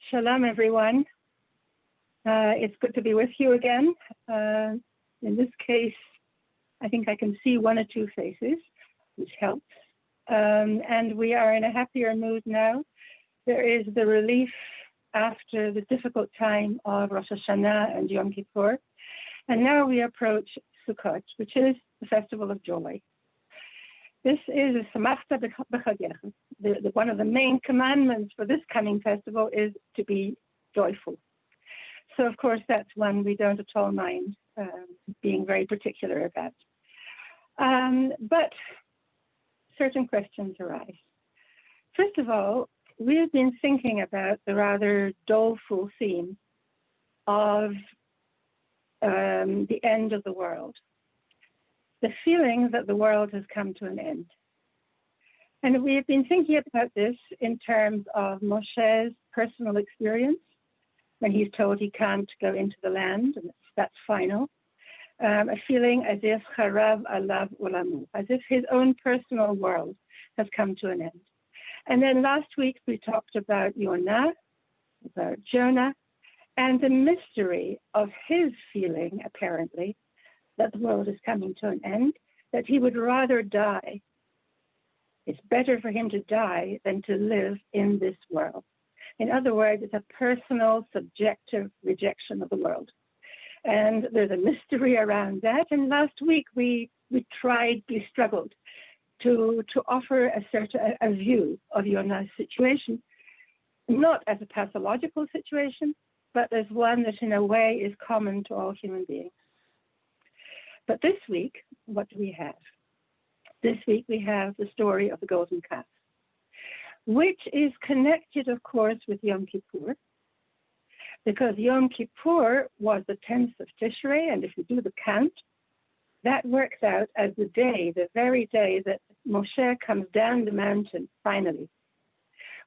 Shalom, everyone. It's good to be with you again. In this case, I think I can see one or two faces, which helps. And we are in a happier mood now. There is the relief after the difficult time of Rosh Hashanah and Yom Kippur. And now we approach Sukkot, which is the festival of joy. This is a samachta b'chagecha. One of the main commandments for this coming festival is to be joyful. So, of course, that's one we don't at all mind being very particular about. But certain questions arise. First of all, we've been thinking about the rather doleful theme of the end of the world. The feeling that the world has come to an end. And we've been thinking about this in terms of Moshe's personal experience, when he's told he can't go into the land, and that's final. A feeling as if charav alav ulamu, as if his own personal world has come to an end. And then last week we talked about Jonah, and the mystery of his feeling, apparently, that the world is coming to an end, that he would rather die. It's better for him to die than to live in this world. In other words, it's a personal, subjective rejection of the world. And there's a mystery around that. And last week we struggled to offer a view of Jonah's situation, not as a pathological situation, but as one that in a way is common to all human beings. But this week, what do we have? This week we have the story of the golden calf, which is connected, of course, with Yom Kippur, because Yom Kippur was the 10th of Tishrei, and if you do the count, that works out as the very day that Moshe comes down the mountain, finally,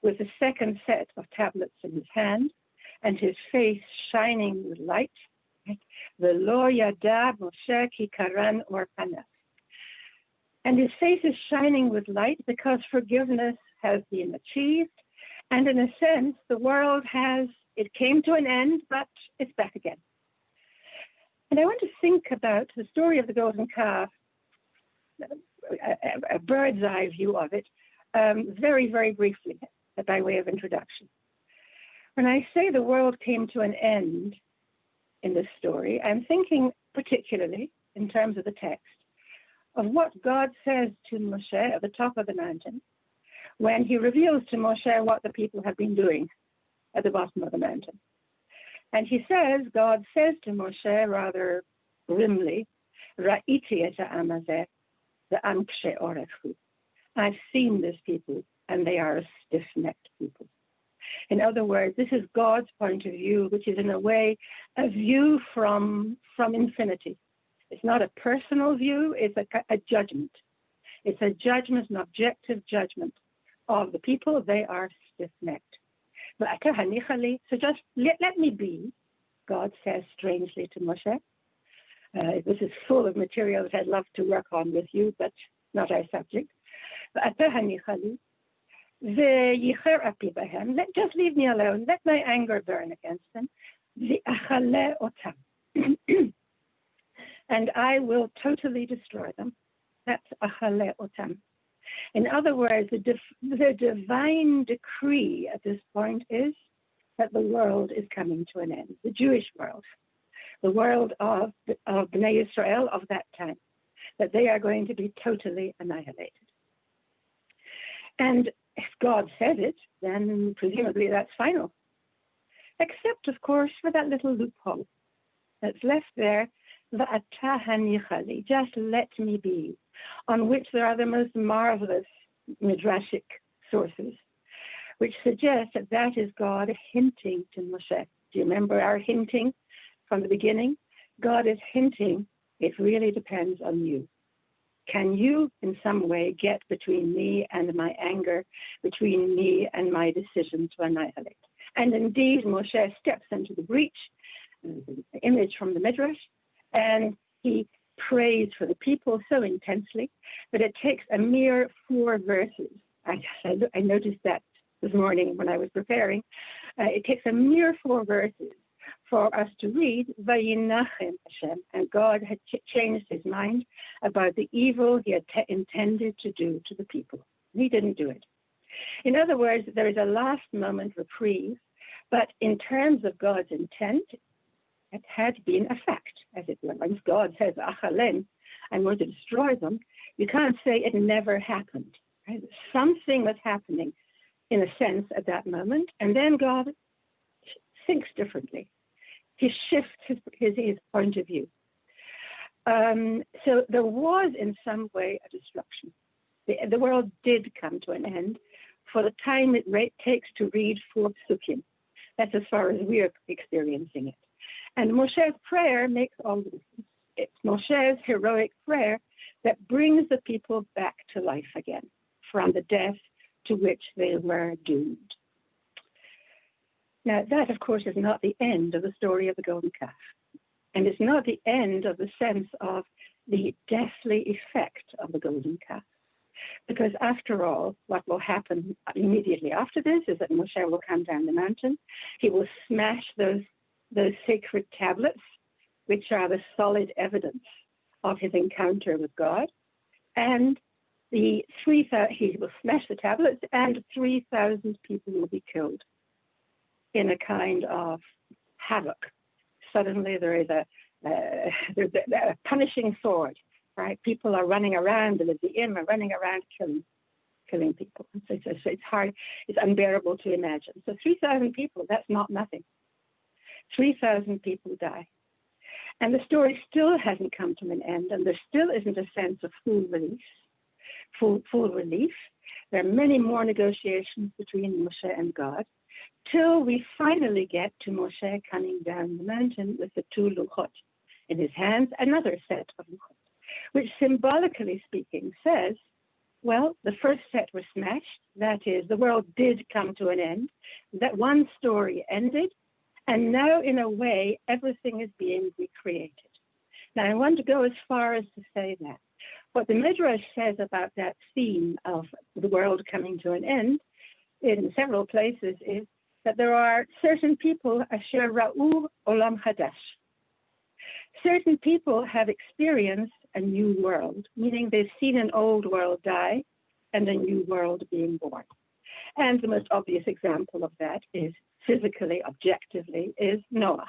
with the second set of tablets in his hand, and his face shining with light. V'lo yada Moshe ki karan or panav. And his face is shining with light because forgiveness has been achieved. And in a sense, the world it came to an end, but it's back again. And I want to think about the story of the golden calf, a bird's eye view of it, very, very briefly, by way of introduction. When I say the world came to an end in this story, I'm thinking particularly, in terms of the text, of what God says to Moshe at the top of the mountain when he reveals to Moshe what the people have been doing at the bottom of the mountain. And God says to Moshe rather grimly, Ra'iti et ha'am hazeh ve'am kshei orechu. I've seen this people, and they are a stiff-necked people. In other words, this is God's point of view, which is in a way a view from infinity. It's not a personal view, it's a judgment. It's a judgment, an objective judgment of the people. They are stiff-necked. So just let me be, God says strangely to Moshe. This is full of material that I'd love to work on with you, but not our subject. Just leave me alone. Let my anger burn against them. And I will totally destroy them. That's achale otam. In other words, the divine decree at this point is that the world is coming to an end. The Jewish world, the world of Bnei Yisrael of that time, that they are going to be totally annihilated. And if God says it, then presumably that's final. Except, of course, for that little loophole that's left there, just let me be, on which there are the most marvelous midrashic sources, which suggest that is God hinting to Moshe. Do you remember our hinting from the beginning? God is hinting, it really depends on you. Can you in some way get between me and my anger, between me and my decision to annihilate? And indeed, Moshe steps into the breach, the image from the midrash, and he prays for the people so intensely that it takes a mere 4 verses. I noticed that this morning when I was preparing. It takes a mere 4 verses for us to read, Vayinachem Hashem, and God had changed his mind about the evil he had intended to do to the people. He didn't do it. In other words, there is a last moment reprieve, but in terms of God's intent, it had been a fact, as it were. Once God says, Achalem, I'm going to destroy them, you can't say it never happened. Right? Something was happening, in a sense, at that moment, and then God thinks differently. He shifts his point of view. So there was, in some way, a destruction. The world did come to an end for the time it takes to read 4 Psukim. That's as far as we're experiencing it. And Moshe's prayer makes all the difference. It's Moshe's heroic prayer that brings the people back to life again from the death to which they were doomed. Now, that, of course, is not the end of the story of the golden calf. And it's not the end of the sense of the deathly effect of the golden calf. Because after all, what will happen immediately after this is that Moshe will come down the mountain. He will smash those sacred tablets, which are the solid evidence of his encounter with God. And he will smash the tablets, and 3,000 people will be killed in a kind of havoc. Suddenly there is a punishing sword, right? People are running around, the Levi'im are running around killing people. So it's hard, it's unbearable to imagine. So 3,000 people, that's not nothing. 3,000 people die. And the story still hasn't come to an end, and there still isn't a sense of full relief. There are many more negotiations between Moshe and God, till we finally get to Moshe coming down the mountain with the 2 luchot in his hands, another set of luchot, which symbolically speaking says, well, the first set was smashed. That is, the world did come to an end. That one story ended, and now, in a way, everything is being recreated. Now, I want to go as far as to say that what the Midrash says about that theme of the world coming to an end in several places is that there are certain people, asher ra'u olam hadash. Certain people have experienced a new world, meaning they've seen an old world die and a new world being born. And the most obvious example of that is physically, objectively, is Noah.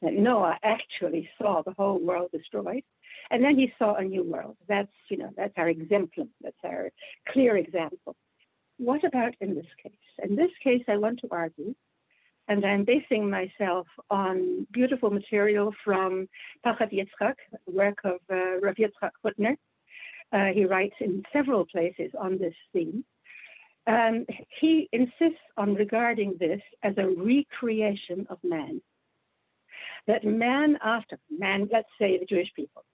That Noah actually saw the whole world destroyed, and then he saw a new world. That's our exemplum. That's our clear example. What about in this case? In this case, I want to argue, and I'm basing myself on beautiful material from Pachad Yitzchak, the work of Rav Yitzchak Hutner. He writes in several places on this theme. He insists on regarding this as a recreation of man. That man after man, let's say the Jewish people,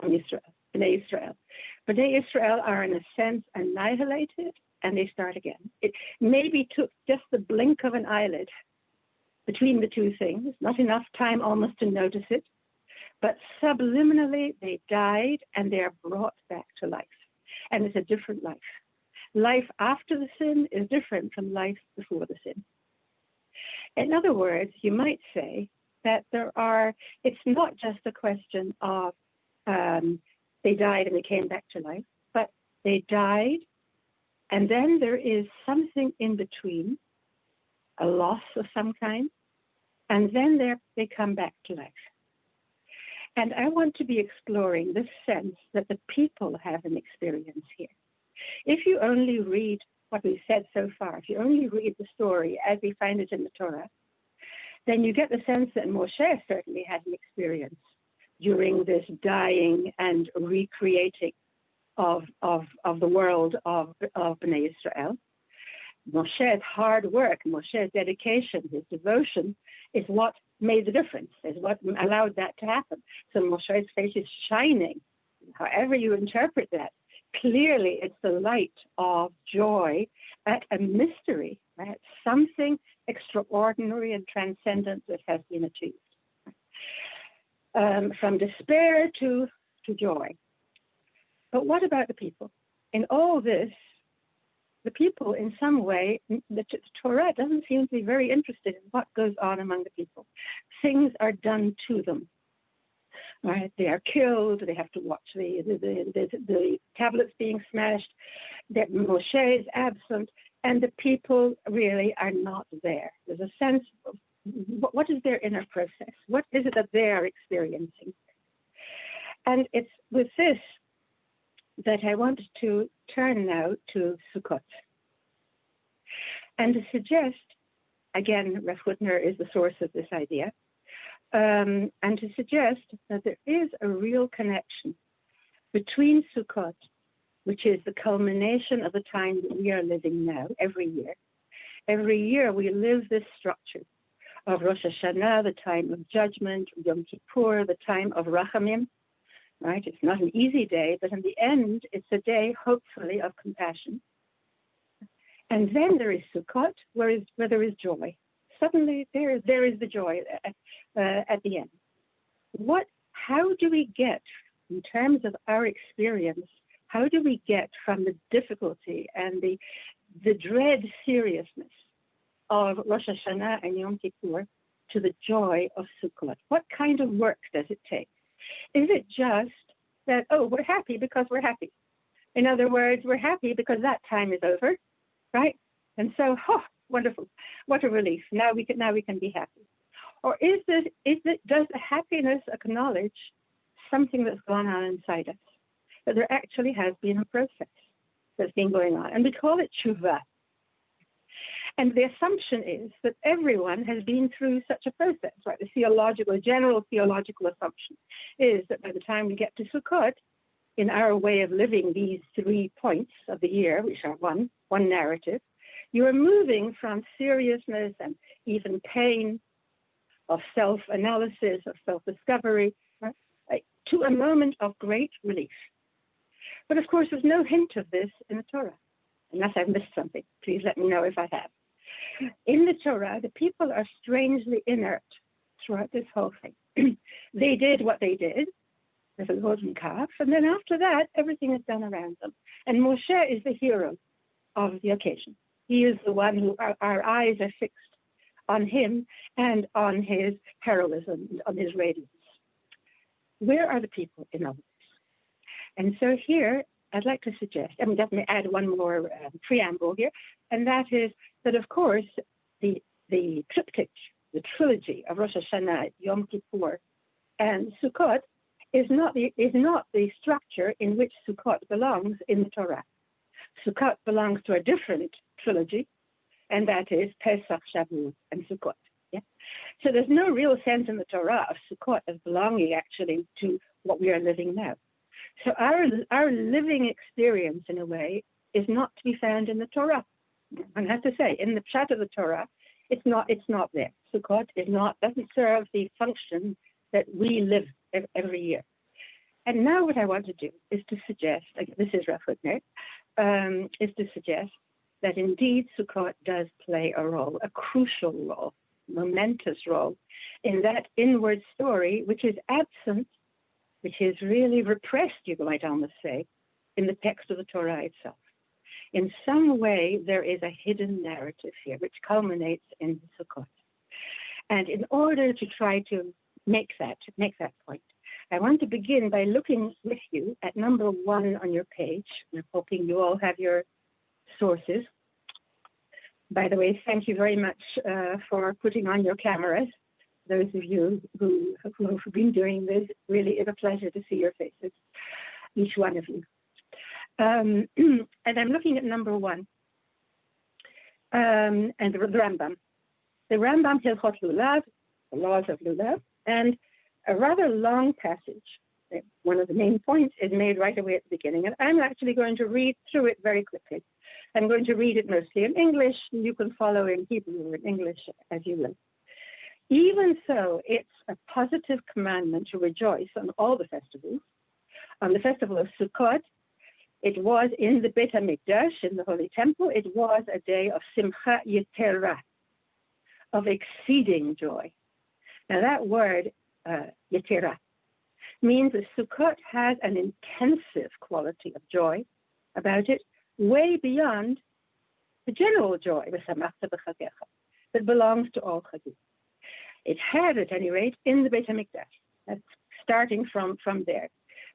Bnei Israel. Bnei Israel are in a sense annihilated, and they start again. It maybe took just the blink of an eyelid between the two things, not enough time almost to notice it, but subliminally they died and they are brought back to life. And it's a different life. Life after the sin is different from life before the sin. In other words, you might say that it's not just a question of they died and they came back to life, but they died and then there is something in between, a loss of some kind, and then they come back to life. And I want to be exploring this sense that the people have an experience here. If you only read what we've said so far, if you only read the story as we find it in the Torah, then you get the sense that Moshe certainly had an experience during this dying and recreating of the world of Bnei Israel. Moshe's hard work, Moshe's dedication, his devotion is what made the difference, is what allowed that to happen. So Moshe's face is shining. However you interpret that, clearly it's the light of joy at a mystery, right? Something extraordinary and transcendent that has been achieved. From despair to joy. But what about the people? In all this, the people, in some way, the Torah doesn't seem to be very interested in what goes on among the people. Things are done to them. Right? They are killed. They have to watch the tablets being smashed. That Moshe is absent, and the people really are not there. There's a sense of what is their inner process? What is it that they are experiencing? And it's with this that I want to turn now to Sukkot and to suggest, again, Rav Hutner is the source of this idea, and to suggest that there is a real connection between Sukkot, which is the culmination of the time that we are living now, every year. Every year we live this structure of Rosh Hashanah, the time of judgment, Yom Kippur, the time of Rachamim, right? It's not an easy day, but in the end, it's a day, hopefully, of compassion. And then there is Sukkot, where there is joy. Suddenly, there is the joy at the end. How do we get, in terms of our experience, how do we get from the difficulty and the dread seriousness of Rosh Hashanah and Yom Kippur to the joy of Sukkot? What kind of work does it take? Is it just that, oh, we're happy because we're happy? In other words, we're happy because that time is over, right? And so, wonderful, what a relief! Now we can be happy. Or does the happiness acknowledge something that's gone on inside us? That there actually has been a process that's been going on, and we call it tshuva. And the assumption is that everyone has been through such a process, right? The general theological assumption is that by the time we get to Sukkot, in our way of living these 3 points of the year, which are one narrative, you are moving from seriousness and even pain, of self-analysis, of self-discovery, right, to a moment of great relief. But of course, there's no hint of this in the Torah. Unless I've missed something, please let me know if I have. In the Torah, the people are strangely inert throughout this whole thing. They did what they did with the golden calf, and then after that, everything is done around them. And Moshe is the hero of the occasion. He is the one who our eyes are fixed on him and on his heroism, and on his radiance. Where are the people in all of this? And so here, I'd like to suggest, definitely add one more preamble here, and that is that, of course, the triptych, the trilogy of Rosh Hashanah, Yom Kippur, and Sukkot is not the structure in which Sukkot belongs in the Torah. Sukkot belongs to a different trilogy, and that is Pesach, Shavuot, and Sukkot. Yeah? So there's no real sense in the Torah of Sukkot as belonging actually to what we are living now. So our living experience, in a way, is not to be found in the Torah. I have to say, in the Pshat of the Torah, it's not there. Sukkot doesn't serve the function that we live every year. And now what I want to do is to suggest, this is Rav Hutner, is to suggest that indeed Sukkot does play a role, a crucial role, momentous role, in that inward story which is absent, which is really repressed, you might almost say, in the text of the Torah itself. In some way, there is a hidden narrative here which culminates in Sukkot. And in order to try to make that point, I want to begin by looking with you at number 1 on your page. I'm hoping you all have your sources. By the way, thank you very much for putting on your cameras. Those of you who have been doing this, really is a pleasure to see your faces, each one of you. And I'm looking at number 1, and the Rambam. The Rambam, Hilchot Lulav, the laws of Lulav, and a rather long passage. One of the main points is made right away at the beginning, and I'm actually going to read through it very quickly. I'm going to read it mostly in English. You can follow in Hebrew or in English as you will. Even so, it's a positive commandment to rejoice on all the festivals. On the festival of Sukkot, it was in the Beit HaMikdash, in the Holy Temple, it was a day of Simcha Yetera, of exceeding joy. Now that word, Yetera, means that Sukkot has an intensive quality of joy about it, way beyond the general joy, that belongs to all Chagim. It had, at any rate, in the Beit HaMikdash. That's starting from there.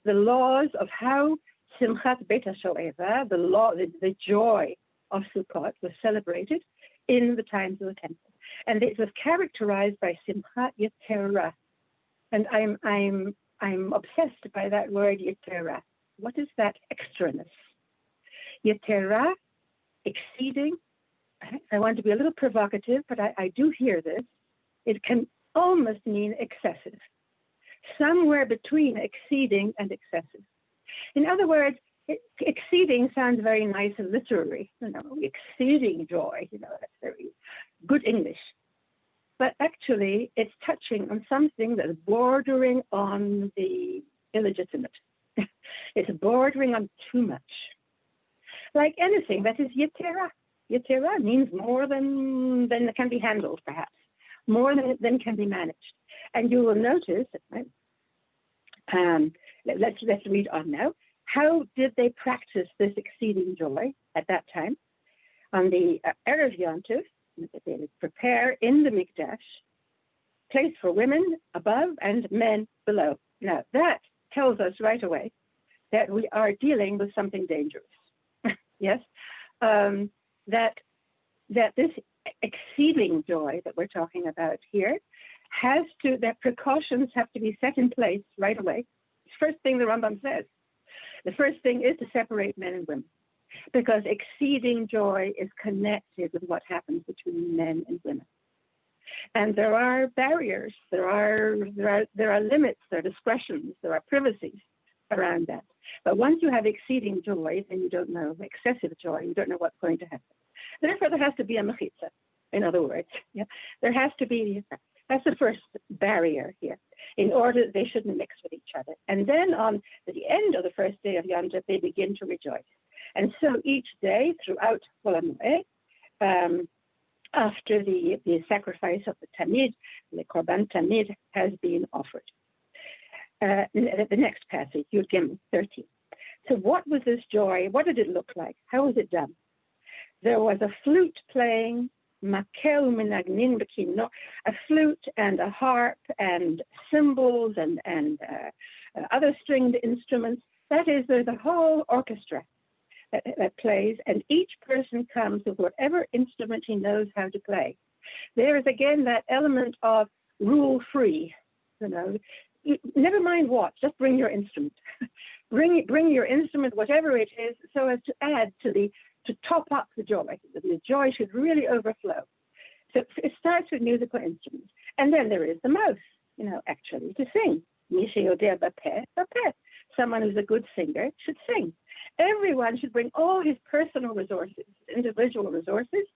The laws of how Simchat Beit HaShoeva, the joy of Sukkot, was celebrated in the times of the temple. And it was characterized by Simchat Yetera. And I'm obsessed by that word Yetera. What is that extraness? Yetera, exceeding. I want to be a little provocative, but I do hear this. It can almost mean excessive. Somewhere between exceeding and excessive. In other words, exceeding sounds very nice and literary. Exceeding joy. That's very good English. But actually, it's touching on something that's bordering on the illegitimate. It's bordering on too much. Like anything that is yetera. Yetera means more than can be handled, perhaps. More than can be managed. And you will notice, right? Let's read on now. How did they practice this exceeding joy at that time? On the Erev Yontif, they would prepare in the Mikdash, place for women above and men below. Now, that tells us right away that we are dealing with something dangerous. Yes? That this exceeding joy that we're talking about here that precautions have to be set in place right away. First thing the Rambam says. The first thing is to separate men and women, because exceeding joy is connected with what happens between men and women. And there are barriers, there are limits, there are discretions, there are privacies around that. But once you have exceeding joy, then you don't know excessive joy, you don't know what's going to happen. Therefore, there has to be a mechitza, in other words. Yeah? There has to be, that's the first barrier here, in order that they shouldn't mix with each other. And then on the end of the first day of Yom Tov, they begin to rejoice. And so each day throughout Chol HaMoed, after the sacrifice of the Tamid, the Korban Tamid has been offered. The next passage, Yud Gimel 13. So what was this joy? What did it look like? How was it done? There was a flute playing, makel minagnin bekino, a flute and a harp and cymbals and other stringed instruments. That is, there's a whole orchestra that plays, and each person comes with whatever instrument he knows how to play. There is again that element of rule-free. Never mind what, just bring your instrument. bring your instrument, whatever it is, so as to add to top up the joy. The joy should really overflow. So it starts with musical instruments. And then there is the mouth, actually, to sing. Someone who's a good singer should sing. Everyone should bring all his personal resources, individual resources,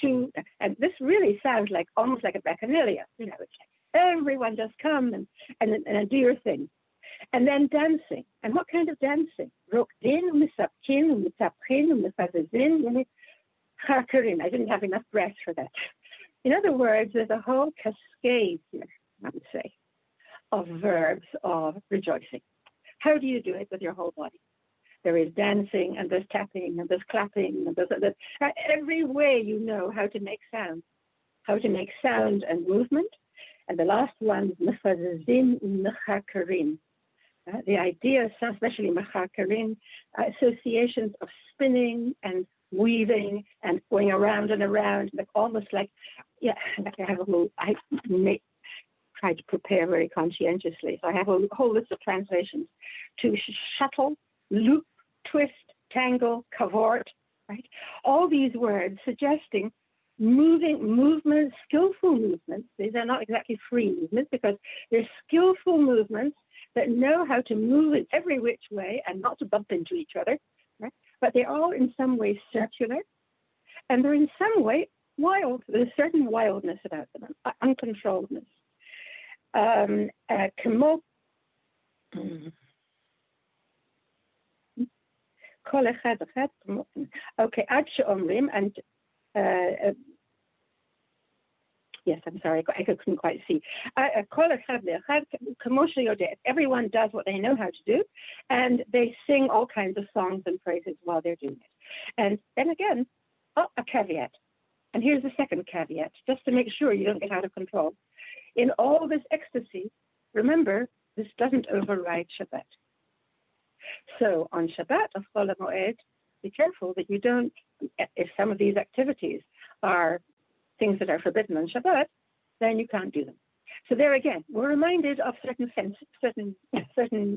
and this really sounds like almost like a bacchanalia. It's like everyone just come and do your thing. And then dancing. And what kind of dancing? I didn't have enough breath for that. In other words, there's a whole cascade here, I would say, of verbs of rejoicing. How do you do it with your whole body? There is dancing, and there's tapping, and there's clapping, and there's every way you know how to make sound and movement. And the last one is mefazazin mechakarin. The idea, especially mechakarin, associations of spinning and weaving and going around and around, almost like I tried to prepare very conscientiously. So I have a whole list of translations to shuttle, loop, twist, tangle, cavort, right? All these words suggesting movements, skillful movements. These are not exactly free movements because they're skillful movements that know how to move in every which way and not to bump into each other, right? But they're all in some way circular, and they're in some way wild. There's a certain wildness about them, uncontrolledness. Okay, ad she'omrim, and yes, I'm sorry, I couldn't quite see. Everyone does what they know how to do, and they sing all kinds of songs and praises while they're doing it. And then again, Oh, a caveat. And here's the second caveat, just to make sure you don't get out of control. In all this ecstasy, remember, this doesn't override Shabbat. So on Shabbat of Chol HaMoed, be careful that you don't, if some of these activities are things that are forbidden on Shabbat, then you can't do them. So there again, we're reminded of certain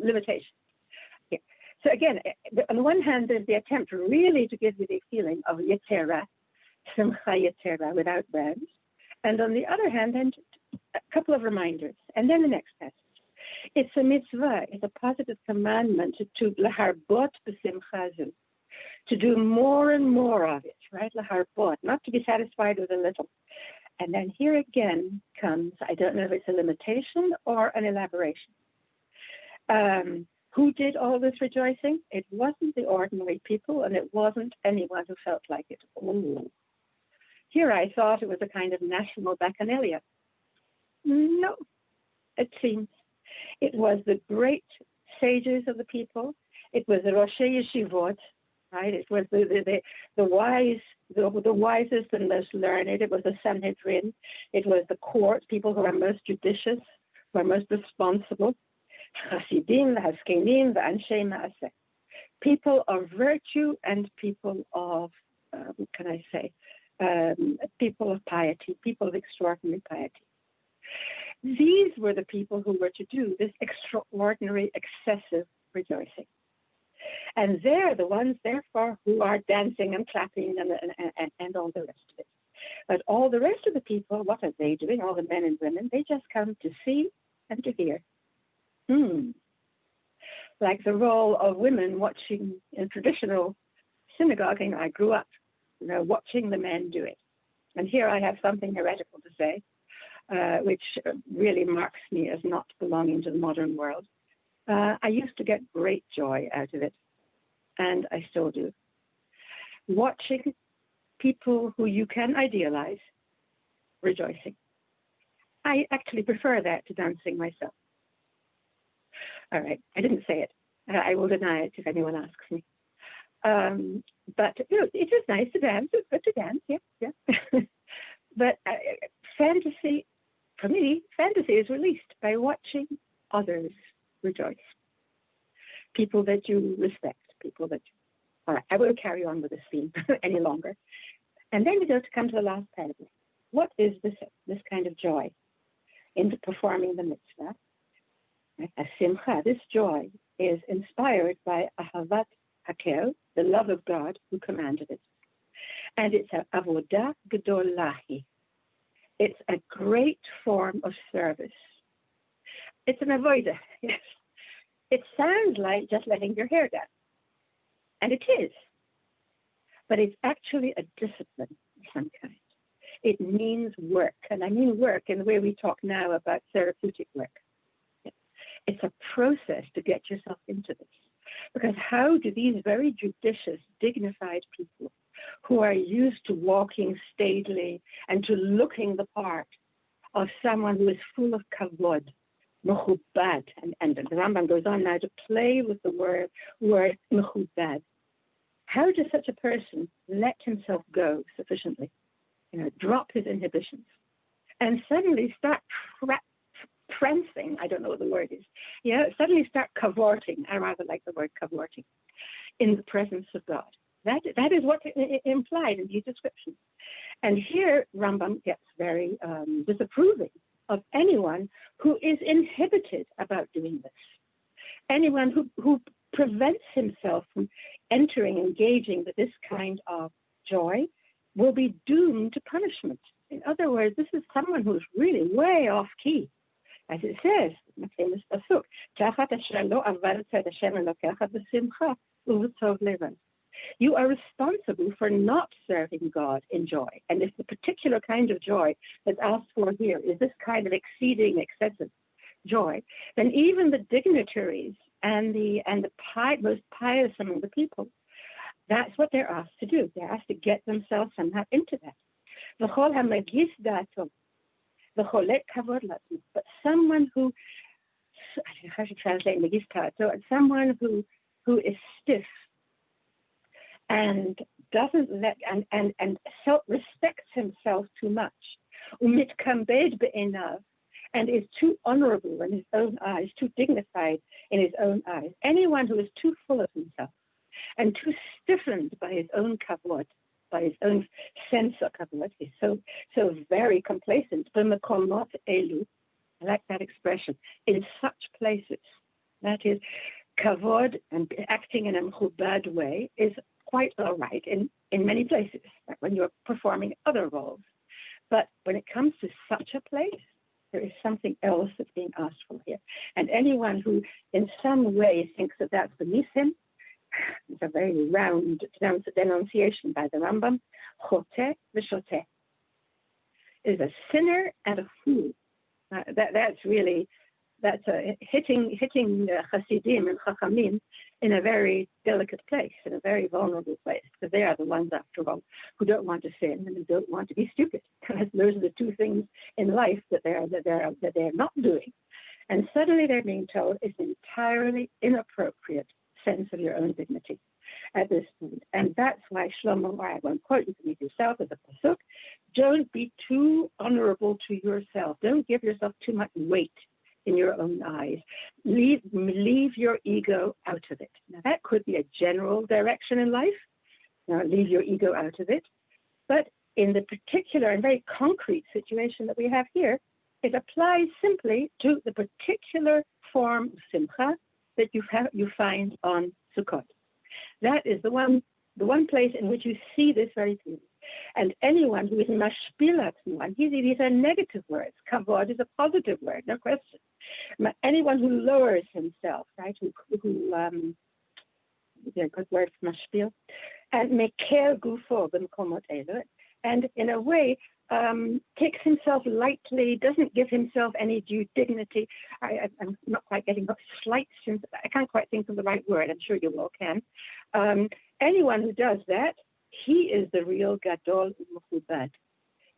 limitations. Yeah. So again, on the one hand, there's the attempt really to give you the feeling of Yetzirah, Simcha Yetzirah without words. And on the other hand, then a couple of reminders. And then the next passage. It's a mitzvah, it's a positive commandment to laharbot b'simchazu, to do more and more of it, right? Laharbot, not to be satisfied with a little. And then here again comes, I don't know if it's a limitation or an elaboration. Who did all this rejoicing? It wasn't the ordinary people, and it wasn't anyone who felt like it. Ooh. Here I thought it was a kind of national bacchanalia. No, it seems. It was the great sages of the people. It was the Roshei Yeshivot, right? It was the wise, the wisest and most learned. It was the Sanhedrin. It was the court, people who are most judicious, who are most responsible. Hasidim, the Haskenim, the Anshe Maaseh. People of virtue and people of, what can I say, people of piety, people of extraordinary piety. These were the people who were to do this extraordinary, excessive rejoicing. And they're the ones, therefore, who are dancing and clapping and all the rest of it. But all the rest of the people, what are they doing? All the men and women, they just come to see and to hear. Like the role of women watching in traditional synagoguing, I grew up, watching the men do it. And here I have something heretical to say, which really marks me as not belonging to the modern world. I used to get great joy out of it, and I still do. Watching people who you can idealize rejoicing. I actually prefer that to dancing myself. All right, I didn't say it. I will deny it if anyone asks me. But it is nice to dance. It's good to dance, yeah. But fantasy, for me, fantasy is released by watching others rejoice. People that you respect, people that you... All right, I won't carry on with this theme any longer. And then we go to come to the last part of it. What is this kind of joy in performing the mitzvah? A simcha, this joy, is inspired by ahavat hakel, the love of God who commanded it. And it's a avodah gedolahi. It's a great form of service. It's an avodah, yes. It sounds like just letting your hair down. And it is. But it's actually a discipline of some kind. It means work. And I mean work in the way we talk now about therapeutic work. It's a process to get yourself into this. Because how do these very judicious, dignified people who are used to walking staidly and to looking the part of someone who is full of kavod, mechubad, and the Rambam goes on now to play with the word mechubad. How does such a person let himself go sufficiently, drop his inhibitions, and suddenly start prancing, I don't know what the word is, suddenly start cavorting, I rather like the word cavorting, in the presence of God. That is what implied in these descriptions. And here Rambam gets very disapproving of anyone who is inhibited about doing this. Anyone who prevents himself from engaging with this kind of joy will be doomed to punishment. In other words, this is someone who's really way off key. As it says in the famous pasuk, you are responsible for not serving God in joy. And if the particular kind of joy that's asked for here is this kind of exceeding, excessive joy, then even the dignitaries and the most pious among the people, that's what they're asked to do. They're asked to get themselves somehow into that. But someone who, how should I translate Megis Tato? Someone who is stiff and doesn't let and respects himself too much, umitkambed be'enav, and is too honorable in his own eyes, too dignified in his own eyes. Anyone who is too full of himself and too stiffened by his own kavod, by his own sense of kavod, is so very complacent. B'mekomot elu, I like that expression, in such places. That is, kavod and acting in a mechubad way is quite all right in many places, like when you're performing other roles. But when it comes to such a place, there is something else that's being asked for here. And anyone who in some way thinks that that's beneath him, it's a very round denunciation by the Rambam, chote v'shoteh, is a sinner and a fool. That's hitting Hasidim and Chachamim in a very delicate place, in a very vulnerable place, because they are the ones, after all, who don't want to sin and don't want to be stupid. Those are the two things in life that they're not doing. And suddenly they're being told it's an entirely inappropriate sense of your own dignity at this point. And that's why Shlomo, I won't quote, you can read yourself as a pasuk, don't be too honorable to yourself. Don't give yourself too much weight in your own eyes. Leave your ego out of it. Now that could be a general direction in life. Now leave your ego out of it. But in the particular and very concrete situation that we have here, it applies simply to the particular form of simcha that you find on Sukkot. That is the one place in which you see this very clearly. And anyone who is mashpilat, these are negative words. Kavod is a positive word, no question. Anyone who lowers himself, right? A good word for mashpil, and mekel gufo b'mekomot elu, and in a way takes himself lightly, doesn't give himself any due dignity. I'm not quite getting slight sense. I can't quite think of the right word. I'm sure you all can. Anyone who does that, he is the real gadol u'mechubad.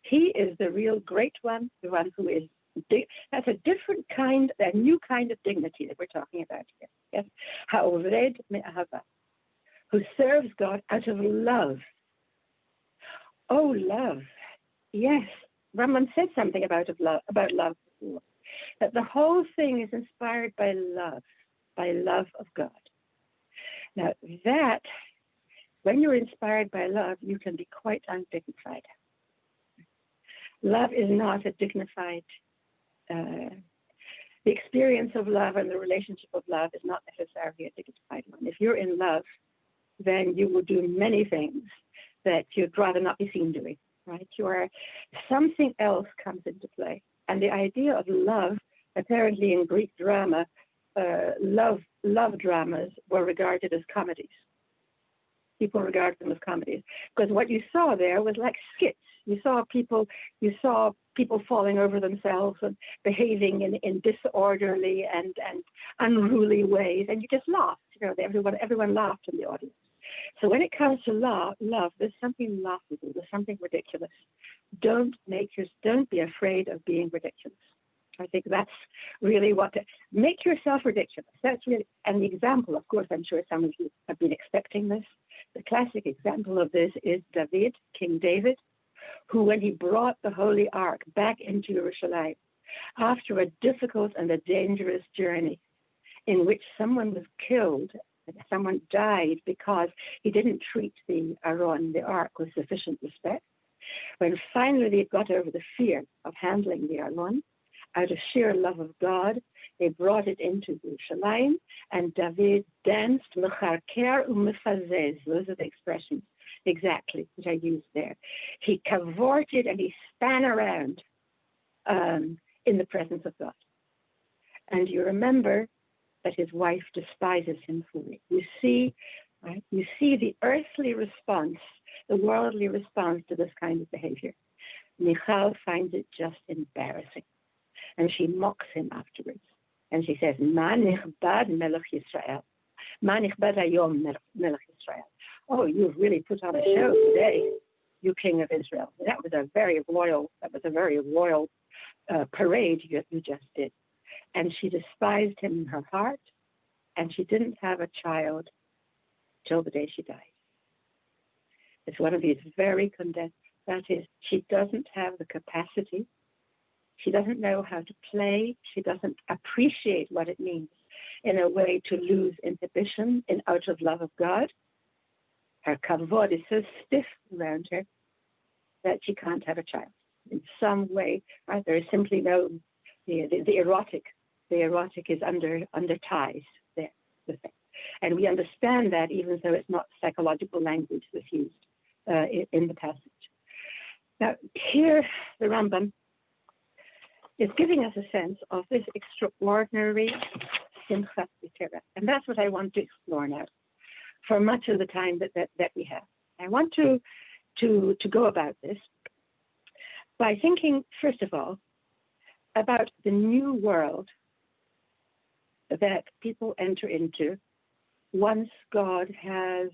He is the real great one, the one who is. That's a different kind, a new kind of dignity that we're talking about here. Yes, ha'oved me'ahava, who serves God out of love. Oh, love. Yes, Rambam said something about love before, that the whole thing is inspired by love of God. Now that, when you're inspired by love, you can be quite undignified. Love is not a dignified, the experience of love and the relationship of love is not necessarily a dignified one. If you're in love, then you will do many things that you'd rather not be seen doing, right? Something else comes into play. And the idea of love, apparently in Greek drama, love dramas were regarded as comedies. People regarded them as comedies. Because what you saw there was like skits. You saw people falling over themselves and behaving in disorderly and unruly ways, and you just laughed. Everyone laughed in the audience. So when it comes to love, there's something laughable, there's something ridiculous. Don't be afraid of being ridiculous. I think that's really make yourself ridiculous. That's really, and the example, of course, I'm sure some of you have been expecting this. The classic example of this is David, King David, who, when he brought the Holy Ark back into Jerusalem, after a difficult and a dangerous journey in which someone was killed, someone died because he didn't treat the Aron, the Ark, with sufficient respect, when finally they got over the fear of handling the Aron, out of sheer love of God, they brought it into Jerusalem, and David danced, mecharker u'mefazez. Those are the expressions exactly which I used there. He cavorted and he span around in the presence of God. And you remember that his wife despises him for it. You see the earthly response, the worldly response to this kind of behavior. Michal finds it just embarrassing. And she mocks him afterwards. And she says, Ma nichbad melech Yisrael. Ma nichbad hayom melech Yisrael. Oh, you've really put on a show today, you King of Israel. That was a very royal parade you just did. And she despised him in her heart, and she didn't have a child till the day she died. It's one of these very condensed. That is, she doesn't have the capacity. She doesn't know how to play. She doesn't appreciate what it means in a way to lose inhibition in out of love of God. Her kavod is so stiff around her that she can't have a child. In some way, right, there is simply no, the erotic is under ties there, the thing. And we understand that even though it's not psychological language that's used in the passage. Now, here the Rambam is giving us a sense of this extraordinary simcha b'Torah. And that's what I want to explore now for much of the time that we have. I want to go about this by thinking, first of all, about the new world that people enter into once God has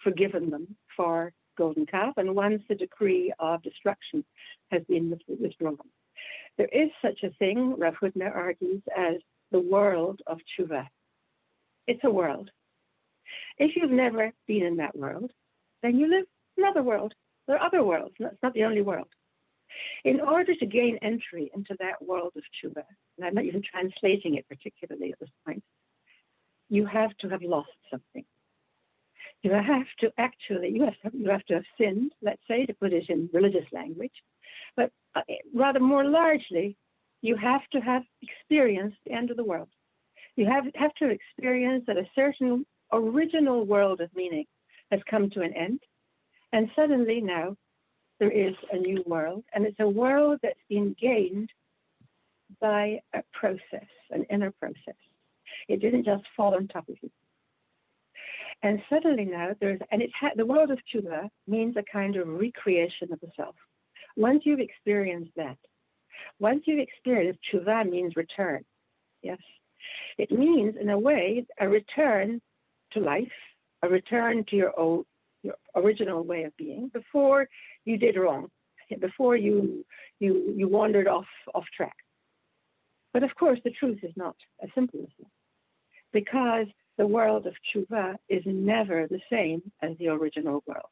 forgiven them for golden calf and once the decree of destruction has been withdrawn. There is such a thing, Rav Hutner argues, as the world of tshuva. It's a world. If you've never been in that world, then you live in another world. There are other worlds, and it's not the only world. In order to gain entry into that world of tshuva, and I'm not even translating it particularly at this point, you have to have lost something. You have to have sinned, let's say, to put it in religious language, but rather more largely, you have to have experienced the end of the world. You have to experience that a certain original world of meaning has come to an end, and suddenly now there is a new world, and it's a world that's been gained by a process, an inner process. It didn't just fall on top of you. And suddenly now the world of tshuva means a kind of recreation of the self. Once you've experienced that, tshuva means return. Yes. It means, in a way, a return to life, a return to your original way of being before you did wrong, before you wandered off track. But of course, the truth is not as simple as that, because the world of tshuva is never the same as the original world.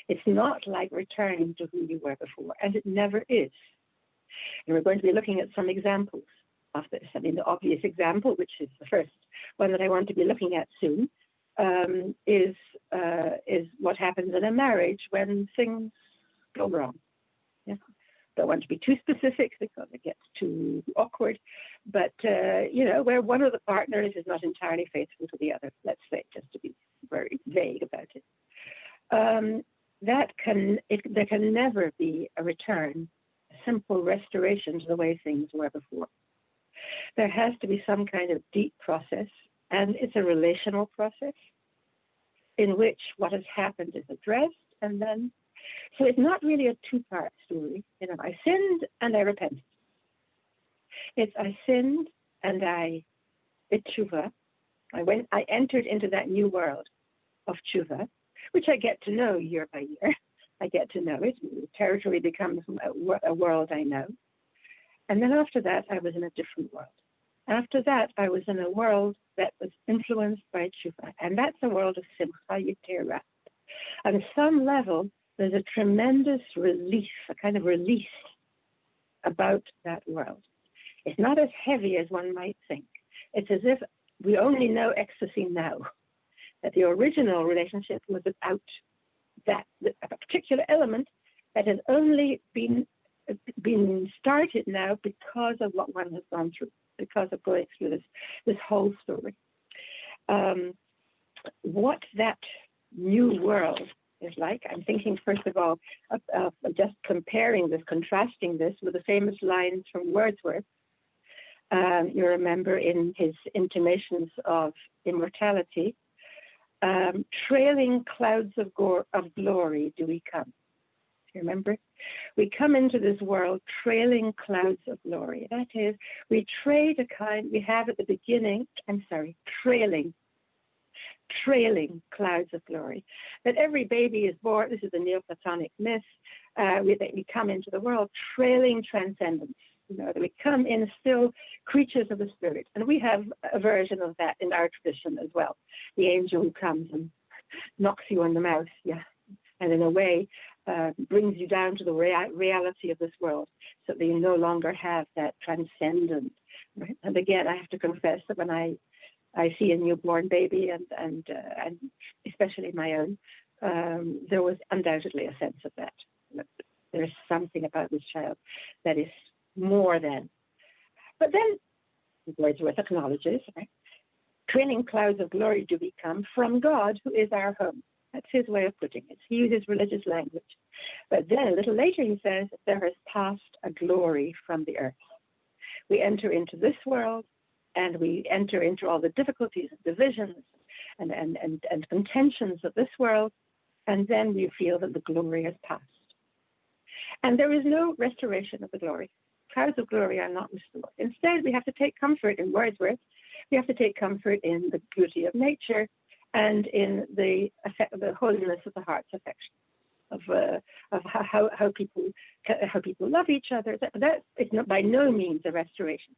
It's not like returning to who you were before, and it never is. And we're going to be looking at some examples of this. I mean, the obvious example, which is the first one that I want to be looking at soon, is what happens in a marriage when things go wrong. Yeah. Don't want to be too specific because it gets too awkward, but where one of the partners is not entirely faithful to the other, let's say, just to be very vague about it. There can never be a return, a simple restoration to the way things were before. There has to be some kind of deep process, and it's a relational process in which what has happened is addressed, and then, so it's not really a two-part story. I sinned and I repented. It's I sinned and I did tshuva. I entered into that new world of tshuva, which I get to know year by year. I get to know it. The territory becomes a world I know. And then after that, I was in a different world. After that, I was in a world that was influenced by tshuva. And that's a world of simcha yetera. On some level, there's a tremendous relief, a kind of release about that world. It's not as heavy as one might think. It's as if we only know ecstasy now, that the original relationship was about that, a particular element that has only been started now because of what one has gone through, because of going through this whole story. What that new world is like, I'm thinking first of all of just comparing this, contrasting this with the famous lines from Wordsworth. You remember in his intimations of immortality, trailing clouds of glory do we come. Do you remember? We come into this world trailing clouds of glory. That is, we have at the beginning, trailing clouds of glory. That every baby is born, this is a Neoplatonic myth, that we come into the world trailing transcendence. That we come in still creatures of the spirit. And we have a version of that in our tradition as well. The angel who comes and knocks you on the mouth, and in a way brings you down to the reality of this world, so that you no longer have that transcendent. Right? And again, I have to confess that when I see a newborn baby, and especially my own, there was undoubtedly a sense of that. There's something about this child that is more than. But then, Wordsworth acknowledges, right? Trailing clouds of glory do we come from God, who is our home. That's his way of putting it. He uses religious language. But then a little later he says, there has passed a glory from the earth. We enter into this world, and we enter into all the difficulties and divisions and contentions of this world, and then we feel that the glory has passed. And there is no restoration of the glory. Clouds of glory are not restored. Instead, we have to take comfort in Wordsworth. We have to take comfort in the beauty of nature and in the holiness of the heart's affection, of how people love each other. That is not, by no means a restoration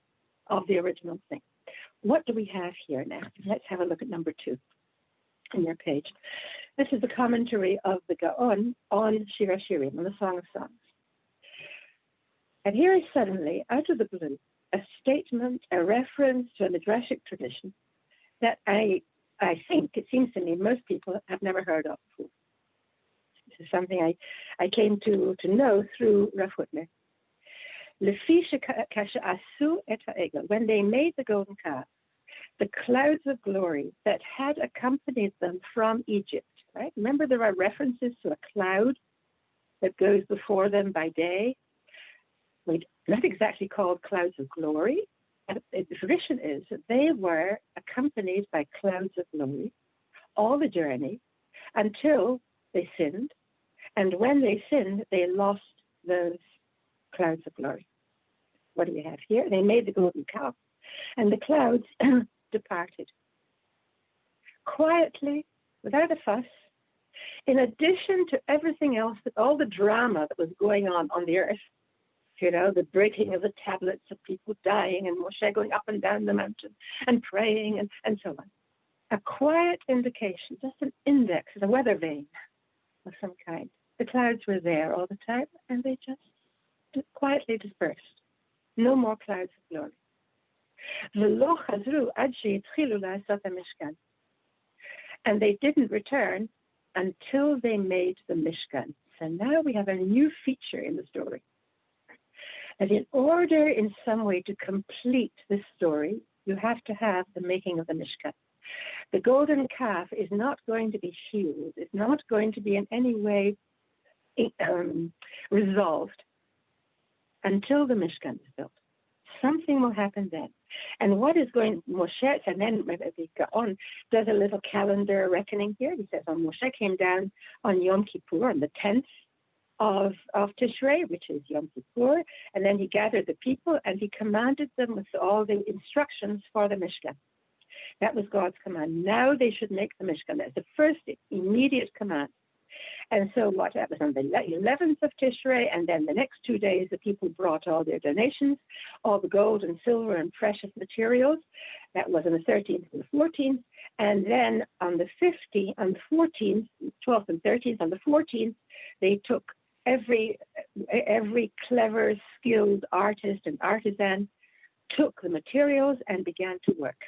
of the original thing. What do we have here now? Let's have a look at number 2 on your page. This is the commentary of the Gaon on Shir HaShirim, on the Song of Songs. And here is suddenly, out of the blue, a statement, a reference to a midrashic tradition that I think, it seems to me, most people have never heard of before. This is something I came to know through Rav Hutner. When they made the golden calf, the clouds of glory that had accompanied them from Egypt, right? Remember, there are references to a cloud that goes before them by day. Not exactly called clouds of glory. The tradition is that they were accompanied by clouds of glory all the journey until they sinned. And when they sinned, they lost those clouds of glory. What do we have here? They made the golden calf, and the clouds departed. Quietly, without a fuss, in addition to everything else, all the drama that was going on the earth, you know, the breaking of the tablets of people dying and Moshe going up and down the mountain and praying and so on. A quiet indication, just an index, a weather vane of some kind. The clouds were there all the time, and they just quietly dispersed. No more clouds of glory. And they didn't return until they made the Mishkan. So now we have a new feature in the story. And in order in some way to complete this story, you have to have the making of the Mishkan. The golden calf is not going to be healed. It's not going to be in any way resolved until the Mishkan is built. Something will happen then. And what is going, Moshe, and then the Gaon does a little calendar reckoning here. He says, Moshe came down on Yom Kippur, on the 10th of Tishrei, which is Yom Kippur, and then he gathered the people and he commanded them with all the instructions for the Mishkan. That was God's command. Now they should make the Mishkan. That's the first immediate command. And so that was on the 11th of Tishrei, and then the next 2 days the people brought all their donations, all the gold and silver and precious materials. That was on the 13th and the 14th. And then on the 15th, on the 14th, 12th and 13th, on the 14th, they took every clever, skilled artist and artisan took the materials and began to work.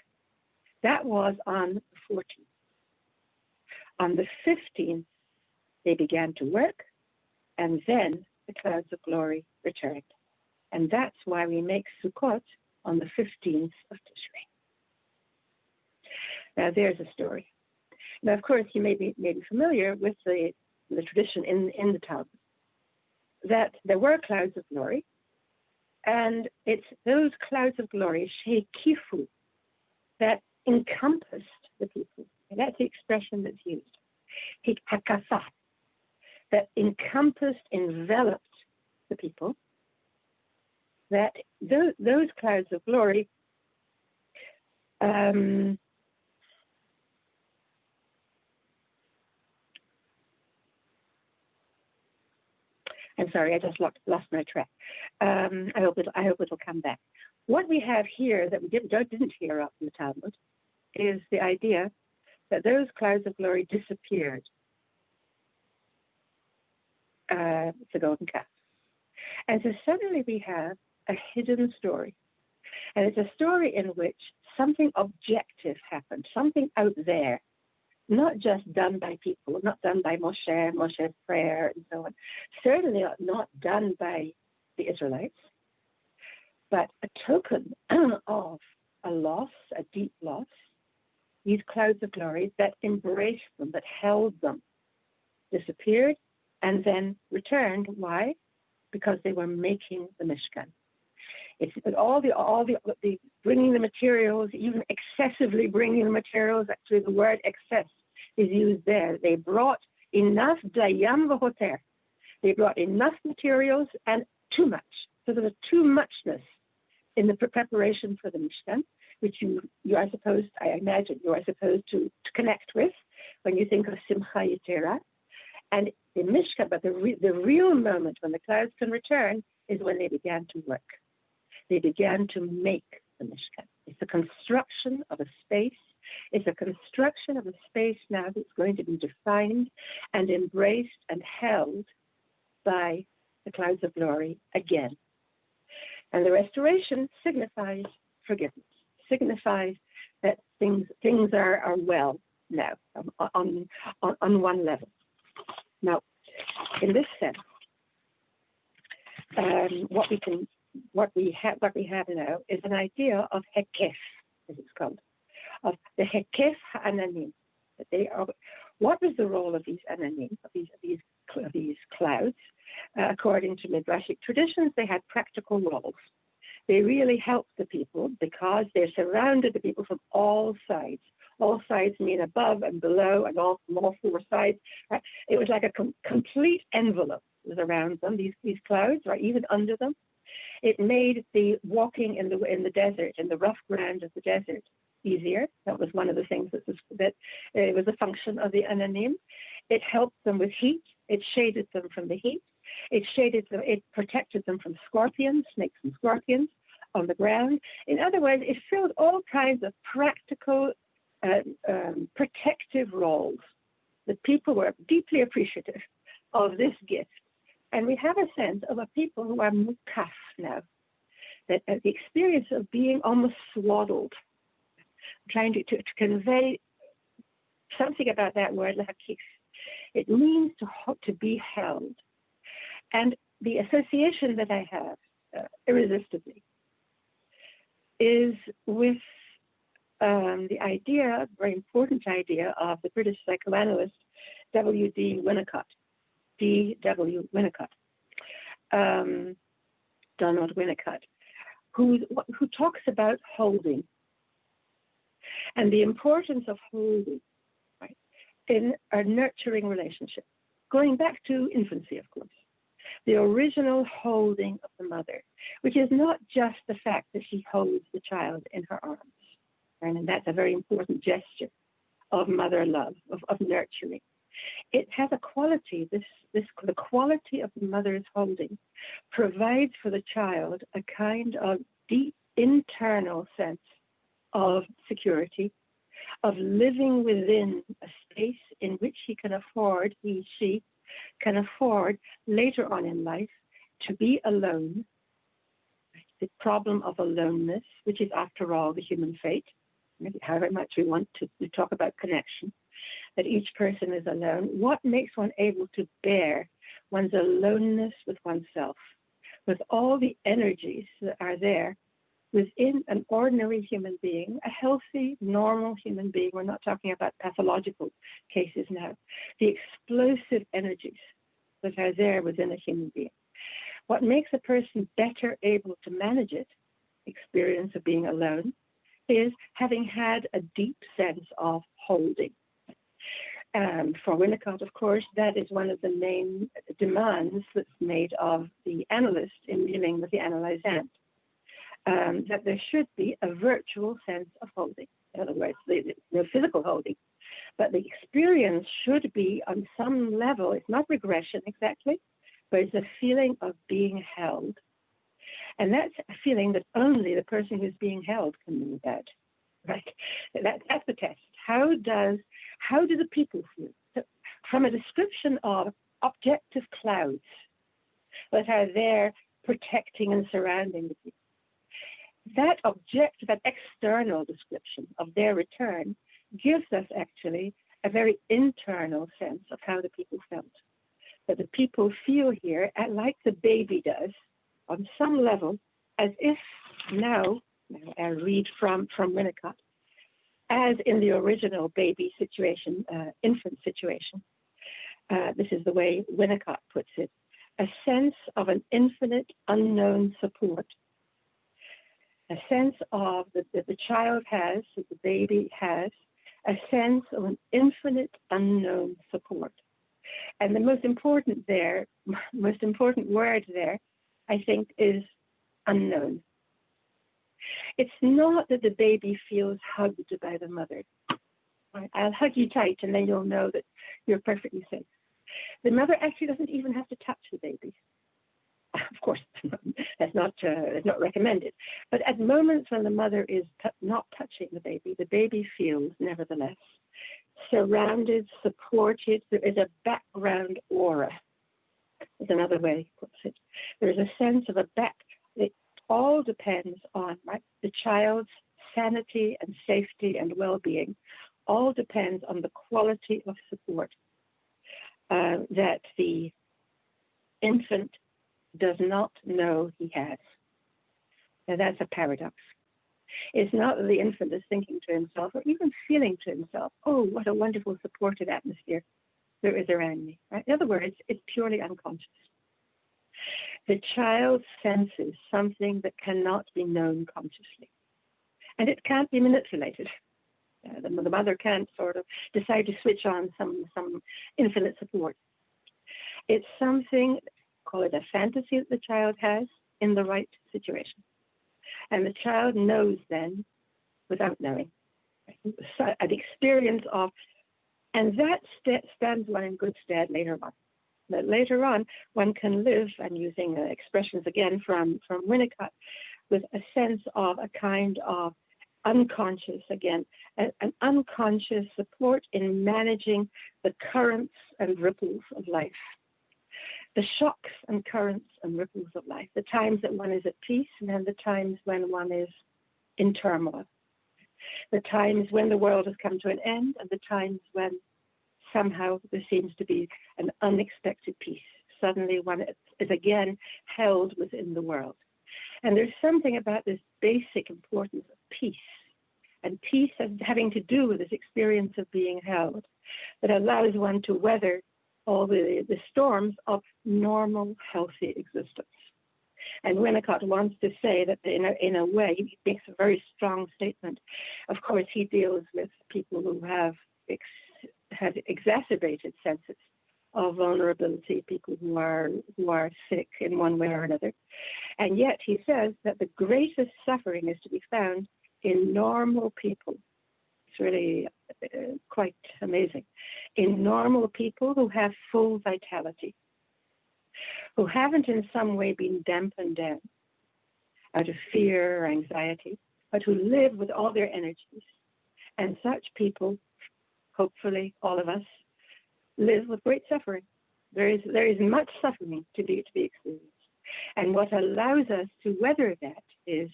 That was on the 14th. On the 15th, they began to work, and then the clouds of glory returned. And that's why we make Sukkot on the 15th of Tishrei. Now, there's a story. Now, of course, you may be familiar with the tradition in the Talmud that there were clouds of glory, and it's those clouds of glory, shekifu, that encompassed the people. And that's the expression that's used. Hakasat, that encompassed, enveloped the people, that those clouds of glory I'm sorry, I just lost my track. I hope it'll come back. What we have here that we didn't hear of in the Talmud is the idea that those clouds of glory disappeared. the golden calf. And so suddenly we have a hidden story. And it's a story in which something objective happened, something out there, not just done by people, not done by Moshe's prayer and so on, certainly not done by the Israelites, but a token of a loss, a deep loss, these clouds of glory that embraced them, that held them, disappeared, and then returned. Why? Because they were making the Mishkan. It's all the bringing the materials, even excessively bringing the materials. Actually, the word excess is used there. They brought enough dayam v'hoter. They brought enough materials and too much. So there was too muchness in the preparation for the Mishkan, which you are supposed, I imagine, you are supposed to connect with when you think of Simcha Yetera. And the Mishkan, but the real moment when the clouds can return is when they began to work. They began to make the Mishkan. It's a construction of a space. It's a construction of a space now that's going to be defined and embraced and held by the clouds of glory again. And the restoration signifies forgiveness, signifies that things are well now on one level. Now, in this sense, what we have now is an idea of hekef, as it's called, of the hekef ha'ananim. That they are. What was the role of these ananim, of these clouds? According to midrashic traditions, they had practical roles. They really helped the people because they surrounded the people from all sides. All sides mean above and below, and from all four sides. Right? It was like a complete envelope was around them. These clouds, or even under them. It made the walking in the desert, in the rough ground of the desert, easier. That was one of the things that was a function of the ananim. It helped them with heat. It shaded them from the heat. It protected them from scorpions, snakes and scorpions on the ground. In other words, it filled all kinds of practical protective roles. The people were deeply appreciative of this gift. And we have a sense of a people who are mukaf now, that the experience of being almost swaddled, trying to convey something about that word, lakif. It means to be held. And the association that I have, irresistibly, is with the idea, very important idea, of the British psychoanalyst W.D. Winnicott. D.W. Winnicott, Donald Winnicott, who talks about holding and the importance of holding, right, in a nurturing relationship, going back to infancy, of course. The original holding of the mother, which is not just the fact that she holds the child in her arms, and that's a very important gesture of mother love, of nurturing. It has a quality, the quality of the mother's holding provides for the child a kind of deep internal sense of security, of living within a space in which she, she can afford later on in life to be alone. The problem of aloneness, which is after all the human fate, however much we want to talk about connection, that each person is alone. What makes one able to bear one's aloneness with oneself, with all the energies that are there within an ordinary human being, a healthy, normal human being? We're not talking about pathological cases now. The explosive energies that are there within a human being. What makes a person better able to manage it, experience of being alone, is having had a deep sense of holding. For Winnicott, of course, that is one of the main demands that's made of the analyst in dealing with the analysand, that there should be a virtual sense of holding. In other words, the physical holding, but the experience should be on some level. It's not regression exactly, but it's a feeling of being held. And that's a feeling that only the person who's being held can know about, right? That's the test. How do the people feel? So from a description of objective clouds that are there protecting and surrounding the people. That objective, that external description of their return gives us actually a very internal sense of how the people felt. That the people feel here, like the baby does, on some level, as if now I read from Winnicott, as in the original baby situation, infant situation. This is the way Winnicott puts it: a sense of an infinite unknown support, a sense of that the child has, that the baby has, a sense of an infinite unknown support. And the most important word there, I think, is unknown. It's not that the baby feels hugged by the mother. Right? I'll hug you tight and then you'll know that you're perfectly safe. The mother actually doesn't even have to touch the baby. Of course, that's not recommended. But at moments when the mother is not touching the baby feels, nevertheless, surrounded, supported. There is a background aura. Is another way he puts it. There is a sense of a it all depends on, right, the child's sanity and safety and well-being. All depends on the quality of support that the infant does not know he has. Now that's a paradox. It's not that the infant is thinking to himself or even feeling to himself, oh, what a wonderful supported atmosphere there is around me. Right? In other words, it's purely unconscious. The child senses something that cannot be known consciously. And it can't be manipulated. The mother can't sort of decide to switch on some infinite support. It's something, call it a fantasy that the child has in the right situation. And the child knows then without knowing. So an experience of, and that stands one in good stead later on. That later on, one can live, and using expressions again from Winnicott, with a sense of a kind of unconscious, again, an unconscious support in managing the currents and ripples of life. The shocks and currents and ripples of life, the times that one is at peace and then the times when one is in turmoil. The times when the world has come to an end and the times when somehow there seems to be an unexpected peace. Suddenly one is again held within the world. And there's something about this basic importance of peace, and peace having to do with this experience of being held, that allows one to weather all the storms of normal, healthy existence. And Winnicott wants to say that in a way, he makes a very strong statement. Of course, he deals with people who have exacerbated senses of vulnerability, people who are sick in one way or another. And yet he says that the greatest suffering is to be found in normal people. It's really quite amazing. In normal people who have full vitality, who haven't in some way been dampened down out of fear or anxiety, but who live with all their energies. And such people, hopefully all of us, live with great suffering. There is much suffering to be experienced. And what allows us to weather that is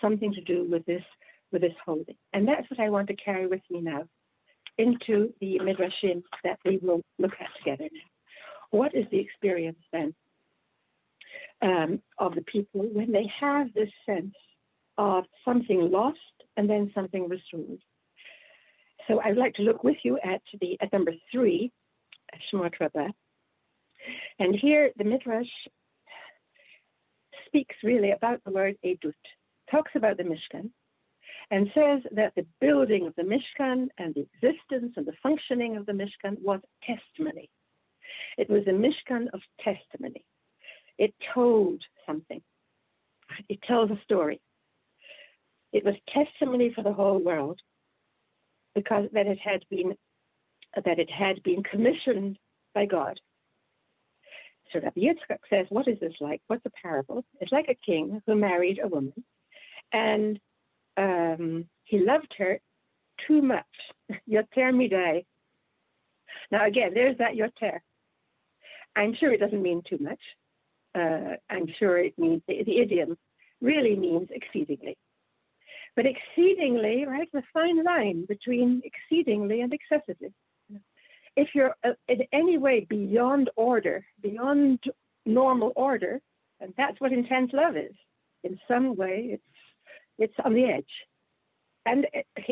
something to do with this holding. And that's what I want to carry with me now into the midrashim that we will look at together now. What is the experience then of the people when they have this sense of something lost and then something restored? So I'd like to look with you at number 3, Shemot Rabbah. And here the Midrash speaks really about the word edut, talks about the Mishkan, and says that the building of the Mishkan and the existence and the functioning of the Mishkan was testimony. It was a Mishkan of testimony. It told something. It tells a story. It was testimony for the whole world because that it had been commissioned by God. So Rabbi Yitzchak says, what is this like? What's a parable? It's like a king who married a woman, and he loved her too much. Yoter midai. Now again, there's that yoter. I'm sure it doesn't mean too much. I'm sure it means, the idiom really means exceedingly. But exceedingly, right, the fine line between exceedingly and excessively. If you're in any way beyond order, beyond normal order, and that's what intense love is. In some way, it's on the edge. And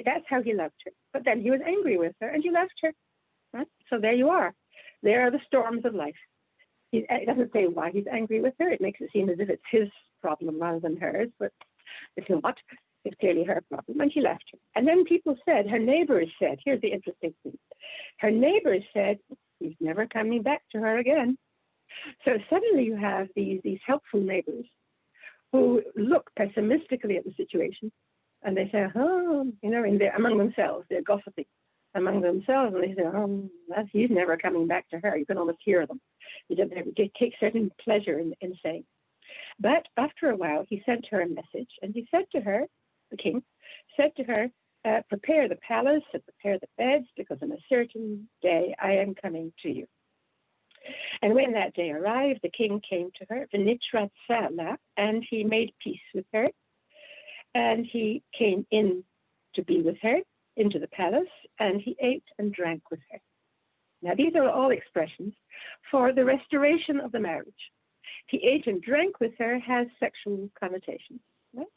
that's how he loved her. But then he was angry with her, and he left her. Right? So there you are. There are the storms of life. It doesn't say why he's angry with her. It makes it seem as if it's his problem rather than hers, but it's not. It's clearly her problem, and he left her. And then people said, her neighbors said, here's the interesting thing. Her neighbors said, he's never coming back to her again. So suddenly you have these helpful neighbors who look pessimistically at the situation, and they say, oh, among themselves, they're gossiping among themselves, and they say, oh, he's never coming back to her. You can almost hear them. They take certain pleasure in saying. But after a while, he sent her a message, and he said to her, the king, said to her, prepare the palace and prepare the beds, because on a certain day I am coming to you. And when that day arrived, the king came to her, v'nitrat sala, and he made peace with her. And he came in to be with her, into the palace, and he ate and drank with her. Now, these are all expressions for the restoration of the marriage. He ate and drank with her has sexual connotations. Right?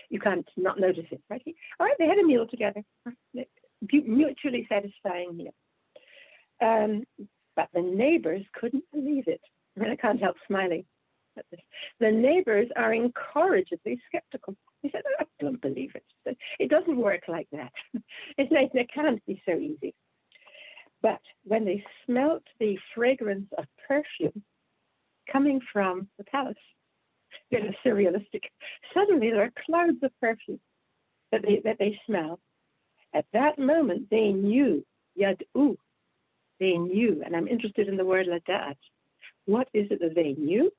You can't not notice it, right? All right, they had a meal together, mutually satisfying meal. But the neighbors couldn't believe it. And I can't help smiling at this. The neighbors are incorrigibly skeptical. They said, I don't believe it. It doesn't work like that. It can't be so easy. But when they smelt the fragrance of perfume coming from the palace, it's surrealistic. Suddenly there are clouds of perfume that they smell. At that moment, they knew, yad'u, they knew, and I'm interested in the word ladat. What is it that they knew?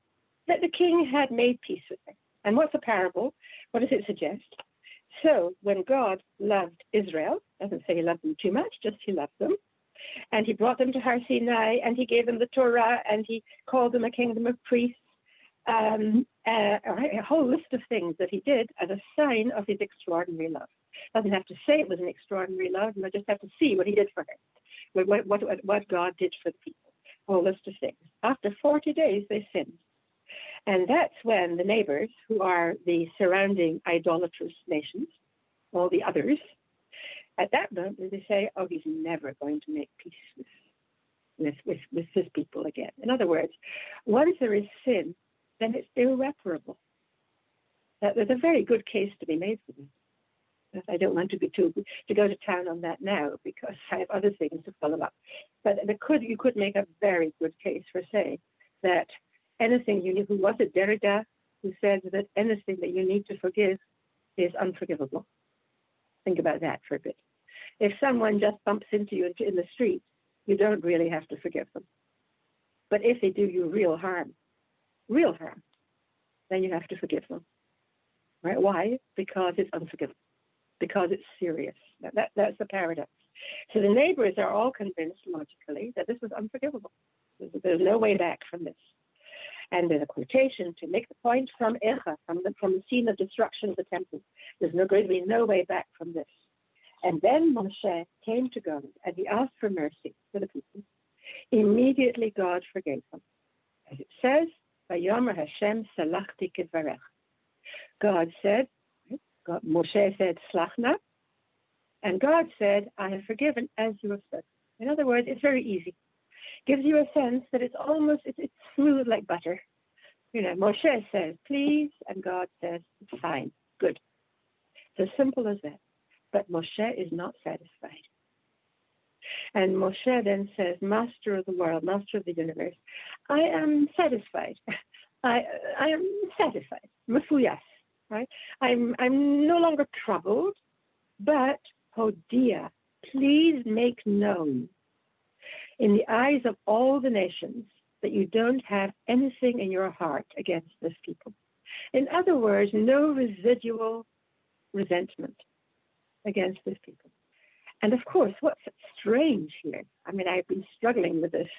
That the king had made peace with her. And what's a parable? What does it suggest? So when God loved Israel, doesn't say he loved them too much, just he loved them. And he brought them to Har Sinai, and he gave them the Torah, and he called them a kingdom of priests. A whole list of things that he did as a sign of his extraordinary love. Doesn't have to say it was an extraordinary love, but just have to see what he did for her, what God did for the people. A whole list of things. After 40 days, they sinned. And that's when the neighbors, who are the surrounding idolatrous nations, all the others, at that moment they say, oh, he's never going to make peace with his people again. In other words, once there is sin, then it's irreparable. There's a very good case to be made for this. I don't want to go to town on that now, because I have other things to follow up. But you could make a very good case for saying that anything who was it Derrida, who said that anything that you need to forgive is unforgivable. Think about that for a bit. If someone just bumps into you in the street, you don't really have to forgive them. But if they do you real harm, then you have to forgive them. Right? Why? Because it's unforgivable. Because it's serious. That's the paradox. So the neighbors are all convinced logically that this was unforgivable. There's no way back from this. And there's a quotation to make the point from Echa, from the scene of destruction of the temple. There's going to be no way back from this. And then Moshe came to God and he asked for mercy for the people. Immediately God forgave them. As it says, Vayomer Hashem salachti kidvarech. God said, Moshe said, slachna, and God said, I have forgiven as you have said. In other words, it's very easy. Gives you a sense that it's smooth like butter. Moshe says, please, and God says, fine, good. It's as simple as that. But Moshe is not satisfied. And Moshe then says, Master of the world, Master of the universe, I am satisfied. I am satisfied. Mefuyas, right? I'm no longer troubled, but Hodia, please make known in the eyes of all the nations that you don't have anything in your heart against this people. In other words, no residual resentment against this people. And of course, what's strange here, I mean, I've been struggling with this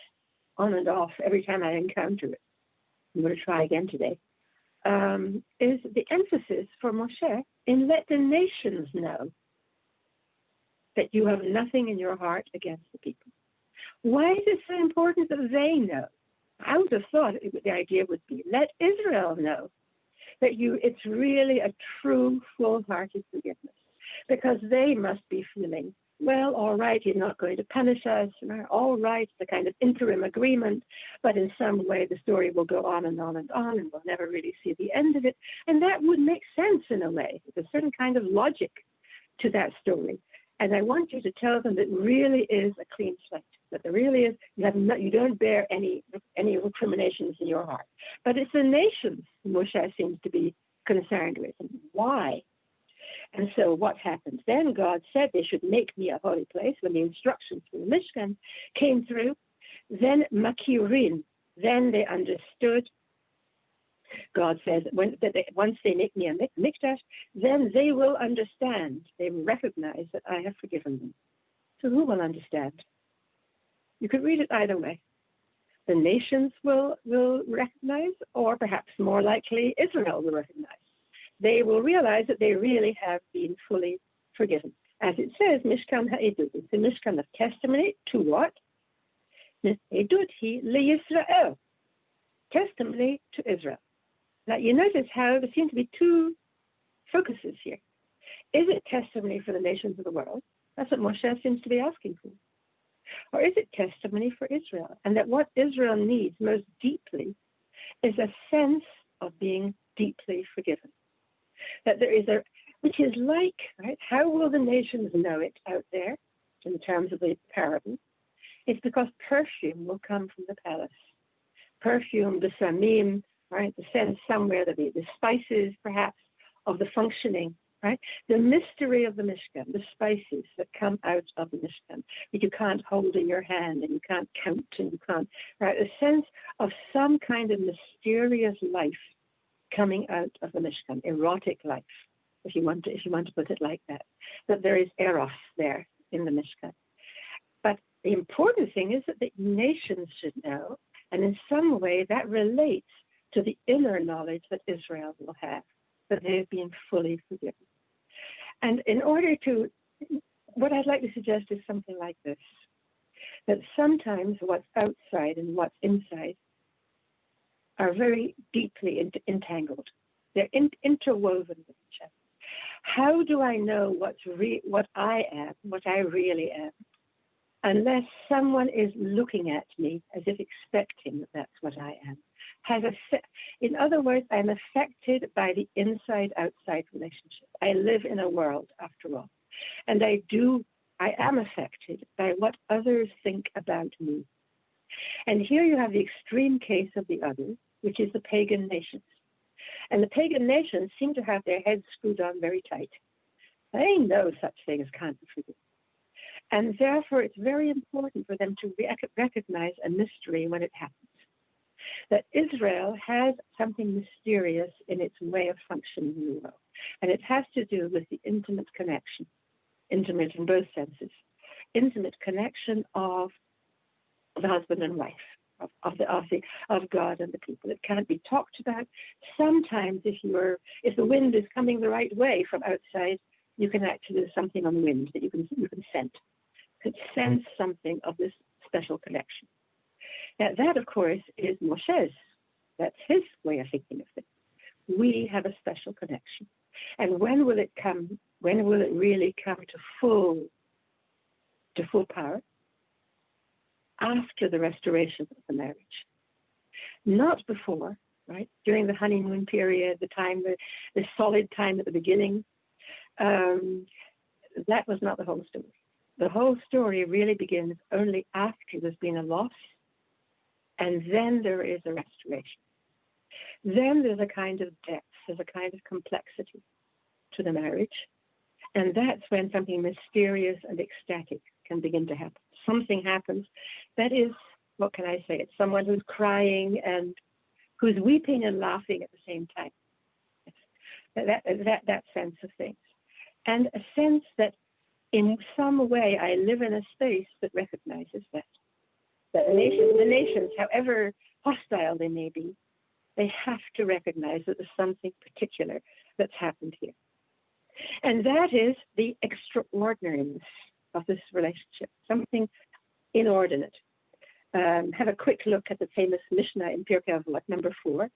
on and off every time I encounter it. I'm going to try again today, is the emphasis for Moshe in let the nations know that you have nothing in your heart against the people. Why is it so important that they know? I would have thought the idea would be let Israel know that it's really a true, full-hearted forgiveness, because they must be feeling, well, all right, you're not going to punish us, all right, it's a kind of interim agreement, but in some way the story will go on and on and on, and we'll never really see the end of it. And that would make sense in a way. There's a certain kind of logic to that story. And I want you to tell them that really is a clean slate, that there really is, you don't bear any recriminations in your heart. But it's the nations Moshe seems to be concerned with. And why? And so what happened? Then God said they should make me a holy place. When the instructions for the Mishkan came through, then makirin, then they understood. God says, once they make me a mikdash, then they will understand. They will recognize that I have forgiven them. So who will understand? You could read it either way. The nations will recognize, or perhaps more likely, Israel will recognize. They will realize that they really have been fully forgiven. As it says, Mishkan ha'edut, it's the Mishkan of testimony to what? Edut hi leYisrael, testimony to Israel. Now, you notice how there seem to be two focuses here. Is it testimony for the nations of the world? That's what Moshe seems to be asking for. Or is it testimony for Israel? And that what Israel needs most deeply is a sense of being deeply forgiven. That there is which is like, right? How will the nations know it out there in terms of the parable? It's because perfume will come from the palace. Perfume, the samim, right? The sense somewhere, the spices, perhaps, of the functioning, right? The mystery of the Mishkan, the spices that come out of the Mishkan, that you can't hold in your hand and you can't count and you can't, right? A sense of some kind of mysterious life coming out of the Mishkan, erotic life, if you want to put it like that. That there is eros there in the Mishkan. But the important thing is that the nations should know, and in some way that relates to the inner knowledge that Israel will have, that they've been fully forgiven. And in order to, what I'd like to suggest is something like this, that sometimes what's outside and what's inside are very deeply entangled. They're interwoven with each other. How do I know what I am, what I really am, unless someone is looking at me as if expecting that that's what I am? In other words, I'm affected by the inside-outside relationship. I live in a world, after all, and I am affected by what others think about me. And here you have the extreme case of the other, which is the pagan nations. And the pagan nations seem to have their heads screwed on very tight. They know such things can't be forgiven. And therefore, it's very important for them to recognize a mystery when it happens. That Israel has something mysterious in its way of functioning in the world. And it has to do with the intimate connection, intimate in both senses, intimate connection of the husband and wife, of God and the people. It can't be talked about. Sometimes if the wind is coming the right way from outside, you can actually, there's something on the wind that you can sense. You can sense something of this special connection. Now that, of course, is Moshe's. That's his way of thinking of things. We have a special connection. And when will it come? When will it really come to full power? After the restoration of the marriage. Not before, right? During the honeymoon period, the solid time at the beginning. That was not the whole story. The whole story really begins only after there's been a loss, and then there is a restoration. Then there's a kind of depth, there's a kind of complexity to the marriage, and that's when something mysterious and ecstatic can begin to happen. Something happens that is, what can I say? It's someone who's crying and who's weeping and laughing at the same time. That sense of things. And a sense that in some way, I live in a space that recognizes that. That the nations, however hostile they may be, they have to recognize that there's something particular that's happened here. And that is the extraordinariness of this relationship, something inordinate. Have a quick look at the famous Mishnah in Pirkei Avot, number 4,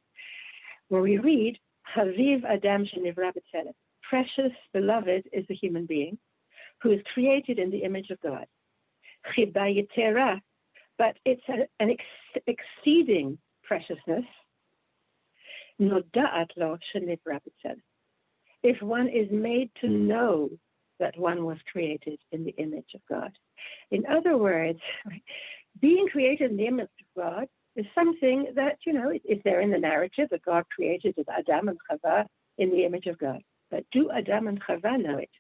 where we read, Haviv Adam Shenivra B'Tzelem. Precious, beloved is the human being who is created in the image of God. Chiba Yetera, but it's an exceeding preciousness. Noda'at lo Shenivra B'Tzelem. If one is made to know that one was created in the image of God. In other words, being created in the image of God is something that, is there in the narrative that God created Adam and Chava in the image of God. But do Adam and Chava know it?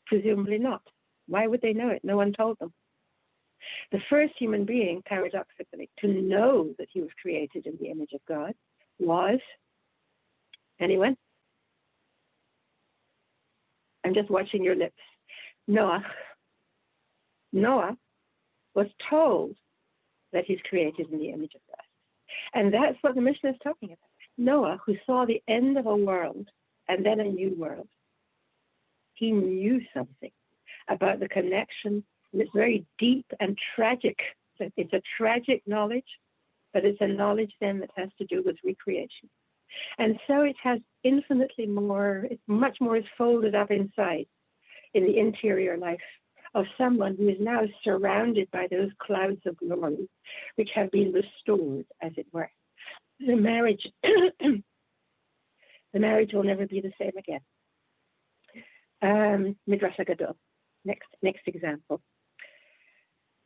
Presumably not. Why would they know it? No one told them. The first human being, paradoxically, to know that he was created in the image of God was, anyone? I'm just watching your lips. Noah was told that he's created in the image of God. And that's what the Mishnah is talking about. Noah, who saw the end of a world and then a new world, he knew something about the connection. And it's very deep and tragic. It's a tragic knowledge, but it's a knowledge then that has to do with recreation. And so it has infinitely more, much more is folded up inside in the interior life of someone who is now surrounded by those clouds of glory, which have been restored, as it were. The marriage, the marriage will never be the same again. Midrashic Gadol. Next example.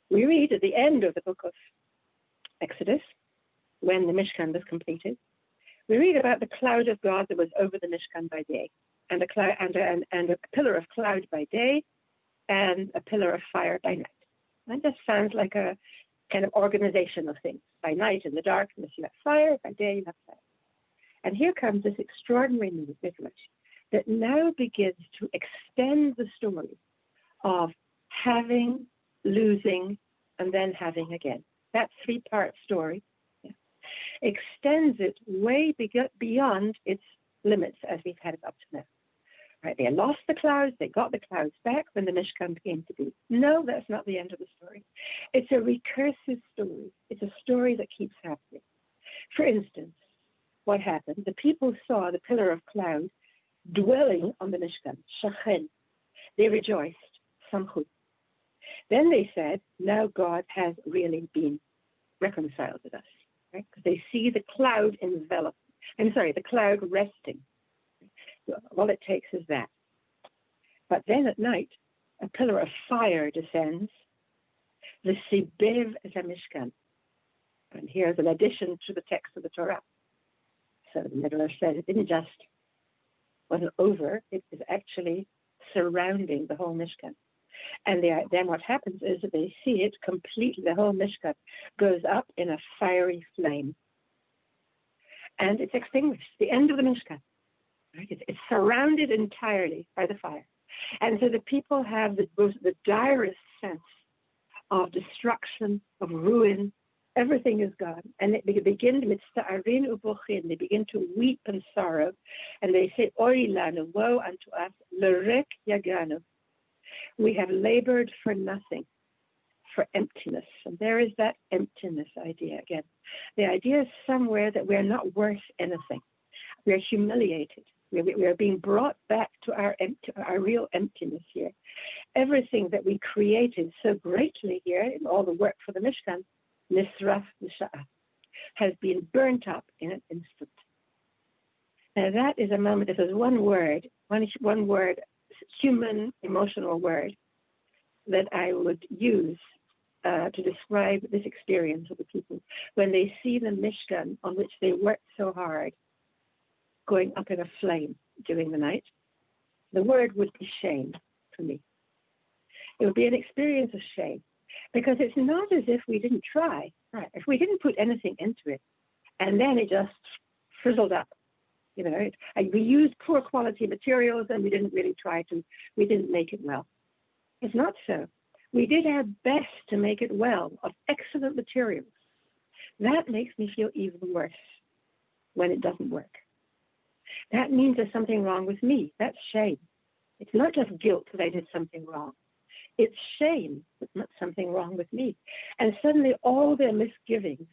We read at the end of the book of Exodus, when the Mishkan was completed, we read about the cloud of God that was over the Mishkan by day, and a pillar of cloud by day, and a pillar of fire by night. That just sounds like a kind of organization of things. By night, in the darkness, you have fire. By day, you have fire. And here comes this extraordinary midrash that now begins to extend the story of having, losing, and then having again. That three-part story extends it way beyond its limits as we've had it up to now. Right? They lost the clouds, they got the clouds back when the Mishkan came to be. No, that's not the end of the story. It's a recursive story. It's a story that keeps happening. For instance, what happened? The people saw the pillar of cloud dwelling on the Mishkan, Shachen. They rejoiced, Samchut. Then they said, now God has really been reconciled with us. Right? Because they see the cloud the cloud resting. All it takes is that. But then at night, a pillar of fire descends, the Sibev Mishkan. And here's an addition to the text of the Torah. So the Midrash said it wasn't over, it was actually surrounding the whole Mishkan. And then what happens is that they see it completely, the whole Mishkan goes up in a fiery flame. And it's extinguished, the end of the Mishkan. Right? It's surrounded entirely by the fire. And so the people have the direst sense of destruction, of ruin. Everything is gone. And they begin to weep and sorrow. And they say, Oi lanu, woe unto us, lerek yaganu. We have labored for nothing, for emptiness. And there is that emptiness idea again. The idea is somewhere that we're not worth anything. We're humiliated. We are being brought back to our real emptiness here. Everything that we created so greatly here, in all the work for the Mishkan, Nisraf Nisha'a, has been burnt up in an instant. Now that is a moment, this is one word, human, emotional word, that I would use to describe this experience of the people when they see the Mishkan on which they worked so hard going up in a flame during the night. The word would be shame for me. It would be an experience of shame because it's not as if we didn't try. Right? If we didn't put anything into it and then it just frizzled up, we used poor quality materials and we didn't really we didn't make it well. It's not so. We did our best to make it well, of excellent materials. That makes me feel even worse when it doesn't work. That means there's something wrong with me. That's shame. It's not just guilt that I did something wrong. It's shame that there's something wrong with me. And suddenly all their misgivings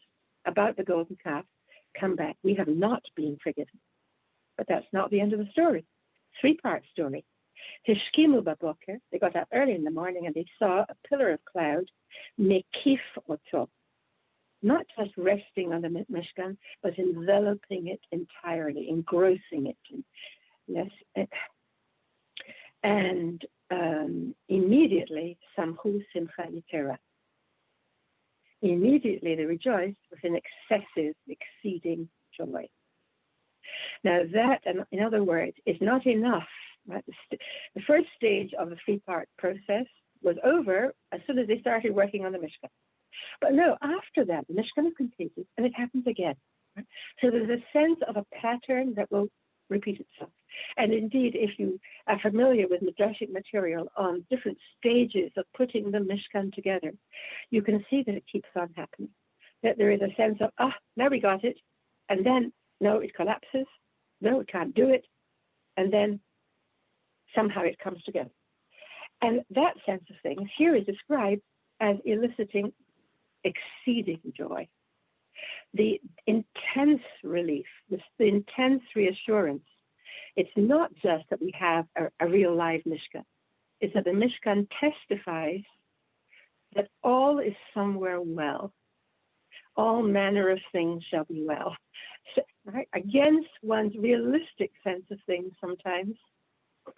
about the golden calf come back. We have not been forgiven. But that's not the end of the story. Three-part story. Hishkimu baboker, they got up early in the morning and they saw a pillar of cloud, mekif oto, not just resting on the Mishkan, but enveloping it entirely, engrossing it. Yes, and immediately, samhu simcha yitera. Immediately they rejoiced with an excessive, exceeding joy. Now that, in other words, is not enough. Right? The first stage of the three-part process was over as soon as they started working on the Mishkan. But no, after that, the Mishkan is completed and it happens again. Right? So there's a sense of a pattern that will repeat itself. And indeed, if you are familiar with midrashic material on different stages of putting the Mishkan together, you can see that it keeps on happening. That there is a sense of, now we got it. And then, no, it collapses. No, it can't do it. And then somehow it comes together. And that sense of things here is described as eliciting exceeding joy. The intense relief, the intense reassurance. It's not just that we have a real live Mishkan. It's that the Mishkan testifies that all is somewhere well. All manner of things shall be well. So, right? Against one's realistic sense of things sometimes,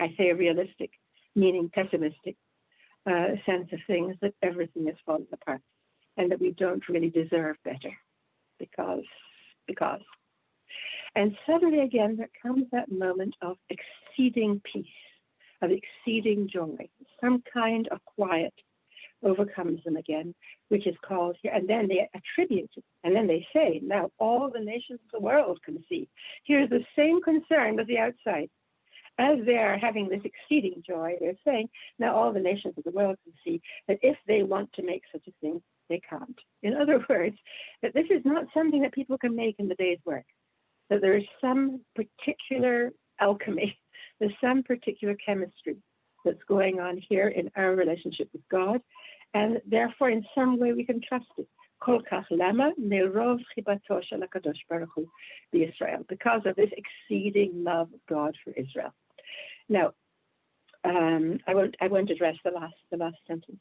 I say realistic, meaning pessimistic sense of things, that everything is falling apart and that we don't really deserve better because. And suddenly again, there comes that moment of exceeding peace, of exceeding joy. Some kind of quiet overcomes them again, which is called here. And then they attribute it. And then they say, now all the nations of the world can see. Here's the same concern with the outside. As they are having this exceeding joy, they're saying, now all the nations of the world can see that if they want to make such a thing, they can't. In other words, that this is not something that people can make in the day's work. That there is some particular alchemy, there's some particular chemistry that's going on here in our relationship with God, and therefore in some way we can trust it. Because of this exceeding love of God for Israel. Now, I won't address the last sentence.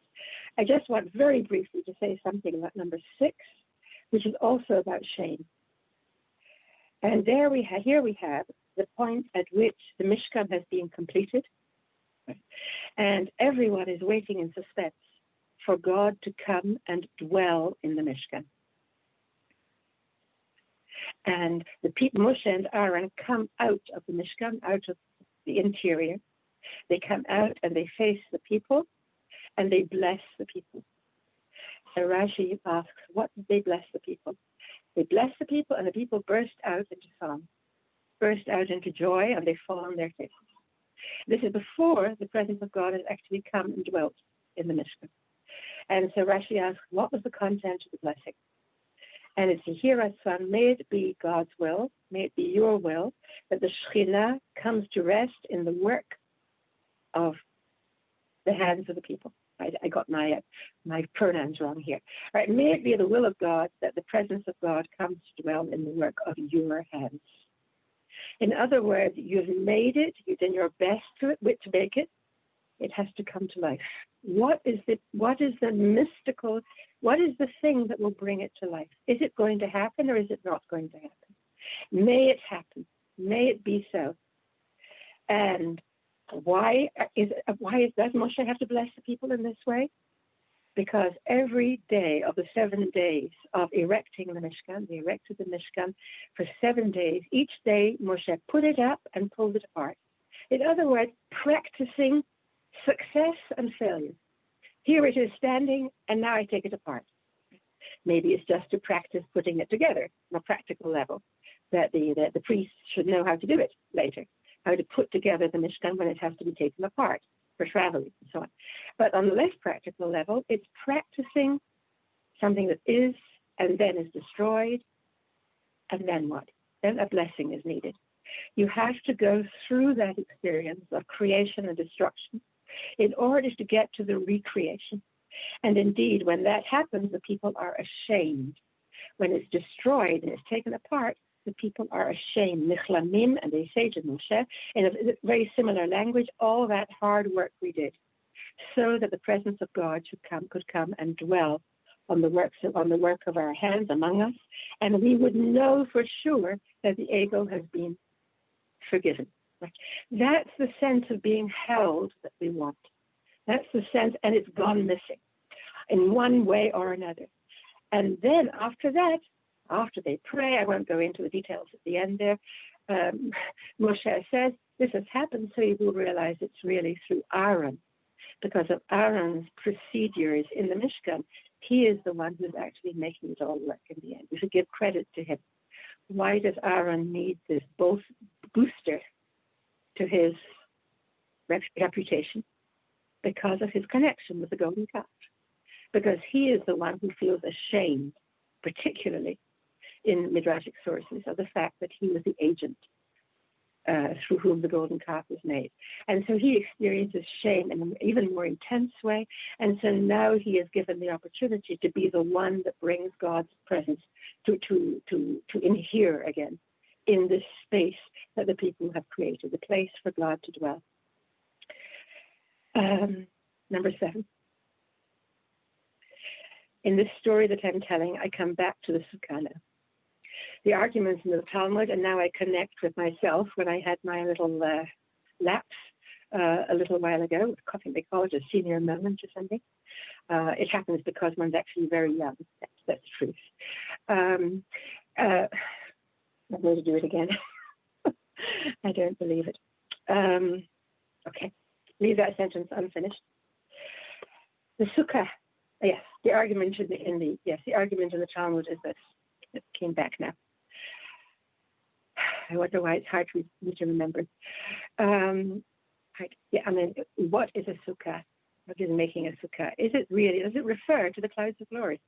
I just want very briefly to say something about number 6, which is also about shame. And here we have the point at which the Mishkan has been completed, and everyone is waiting in suspense for God to come and dwell in the Mishkan. And the people, Moshe and Aaron, come out of the Mishkan, out of the interior. They come out and they face the people, and they bless the people. So Rashi asks, what did they bless the people? They bless the people, and the people burst out into song, burst out into joy, and they fall on their faces. This is before the presence of God has actually come and dwelt in the Mishkan. And so Rashi asks, what was the content of the blessing? And it's here, son, may it be God's will, may it be your will, that the Shekhinah comes to rest in the work of the hands of the people. I got my pronouns wrong here. All right, may it be the will of God that the presence of God comes to dwell in the work of your hands. In other words, you've made it, you've done your best to make it. It has to come to life. What is the mystical, what is the thing that will bring it to life? Is it going to happen or is it not going to happen? May it happen. May it be so. And why does Moshe have to bless the people in this way? Because every day of the 7 days of erecting the Mishkan, they erected the Mishkan for 7 days. Each day, Moshe put it up and pulled it apart. In other words, practicing success and failure. Here it is standing, and now I take it apart. Maybe it's just to practice putting it together on a practical level, that the priest should know how to do it later, how to put together the Mishkan when it has to be taken apart. for traveling and so on. But on the less practical level, it's practicing something that is and then is destroyed, and then what? Then a blessing is needed. You have to go through that experience of creation and destruction in order to get to the recreation. And indeed, when that happens, the people are ashamed. When it's destroyed and it's taken apart, the people are ashamed. Nichlamim, and they say to Moshe, in a very similar language, all that hard work we did, so that the presence of God could come and dwell on the work of our hands among us, and we would know for sure that the ego has been forgiven. That's the sense of being held that we want. That's the sense, and it's gone missing in one way or another. And then after that, after they pray, I won't go into the details at the end there, Moshe says, this has happened, so you will realize it's really through Aaron. Because of Aaron's procedures in the Mishkan, he is the one who's actually making it all work in the end. We should give credit to him. Why does Aaron need this booster to his reputation? Because of his connection with the golden calf. Because he is the one who feels ashamed, particularly in midrashic sources, of the fact that he was the agent through whom the golden calf was made. And so he experiences shame in an even more intense way. And so now he is given the opportunity to be the one that brings God's presence to inhere again in this space that the people have created, the place for God to dwell. Number 7. In this story that I'm telling, I come back to the Sukkot now. The arguments in the Talmud, and now I connect with myself when I had my little lapse a little while ago. I think they call it a senior moment or something. It happens because one's actually very young. That's the truth. I'm going to do it again. I don't believe it. Okay, leave that sentence unfinished. The Sukkah, yes, the argument in the Talmud is this. It came back now. I wonder why it's hard for me to remember. What is a sukkah? What is making a sukkah? Does it refer to the clouds of glory?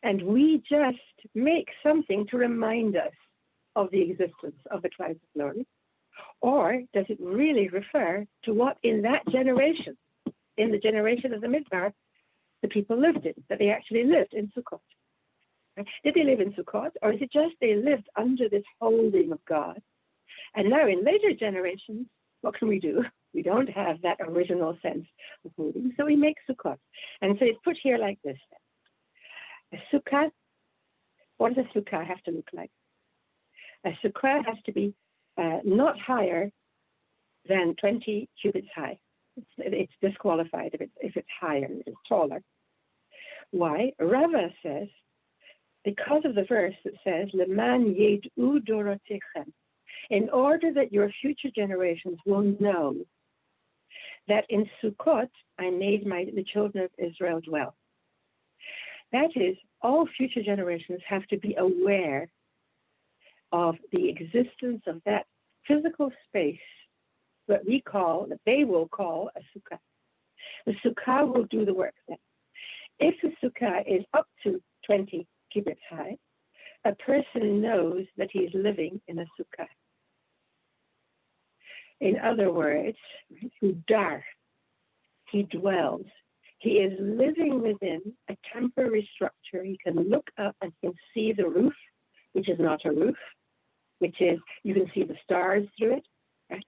And we just make something to remind us of the existence of the clouds of glory? Or does it really refer to what in that generation, in the generation of the Midbar, the people lived in, that they actually lived in Sukkot? Did they live in Sukkot, or is it just they lived under this holding of God? And now in later generations, what can we do? We don't have that original sense of holding, so we make Sukkot. And so it's put here like this. A sukkah, what does a sukkah have to look like? A sukkah has to be not higher than 20 cubits high. It's disqualified if it's higher, if it's taller. Why? Rava says, because of the verse that says, Leman yed'u dorotechem, in order that your future generations will know that in Sukkot I made the children of Israel dwell. That is, all future generations have to be aware of the existence of that physical space that they will call a sukkah. The sukkah will do the work then. If the sukkah is up to 20 cubits high, a person knows that he's living in a sukkah. In other words, hudar, he dwells. He is living within a temporary structure. He can look up and can see the roof, which is not a roof, which is, you can see the stars through it. Right?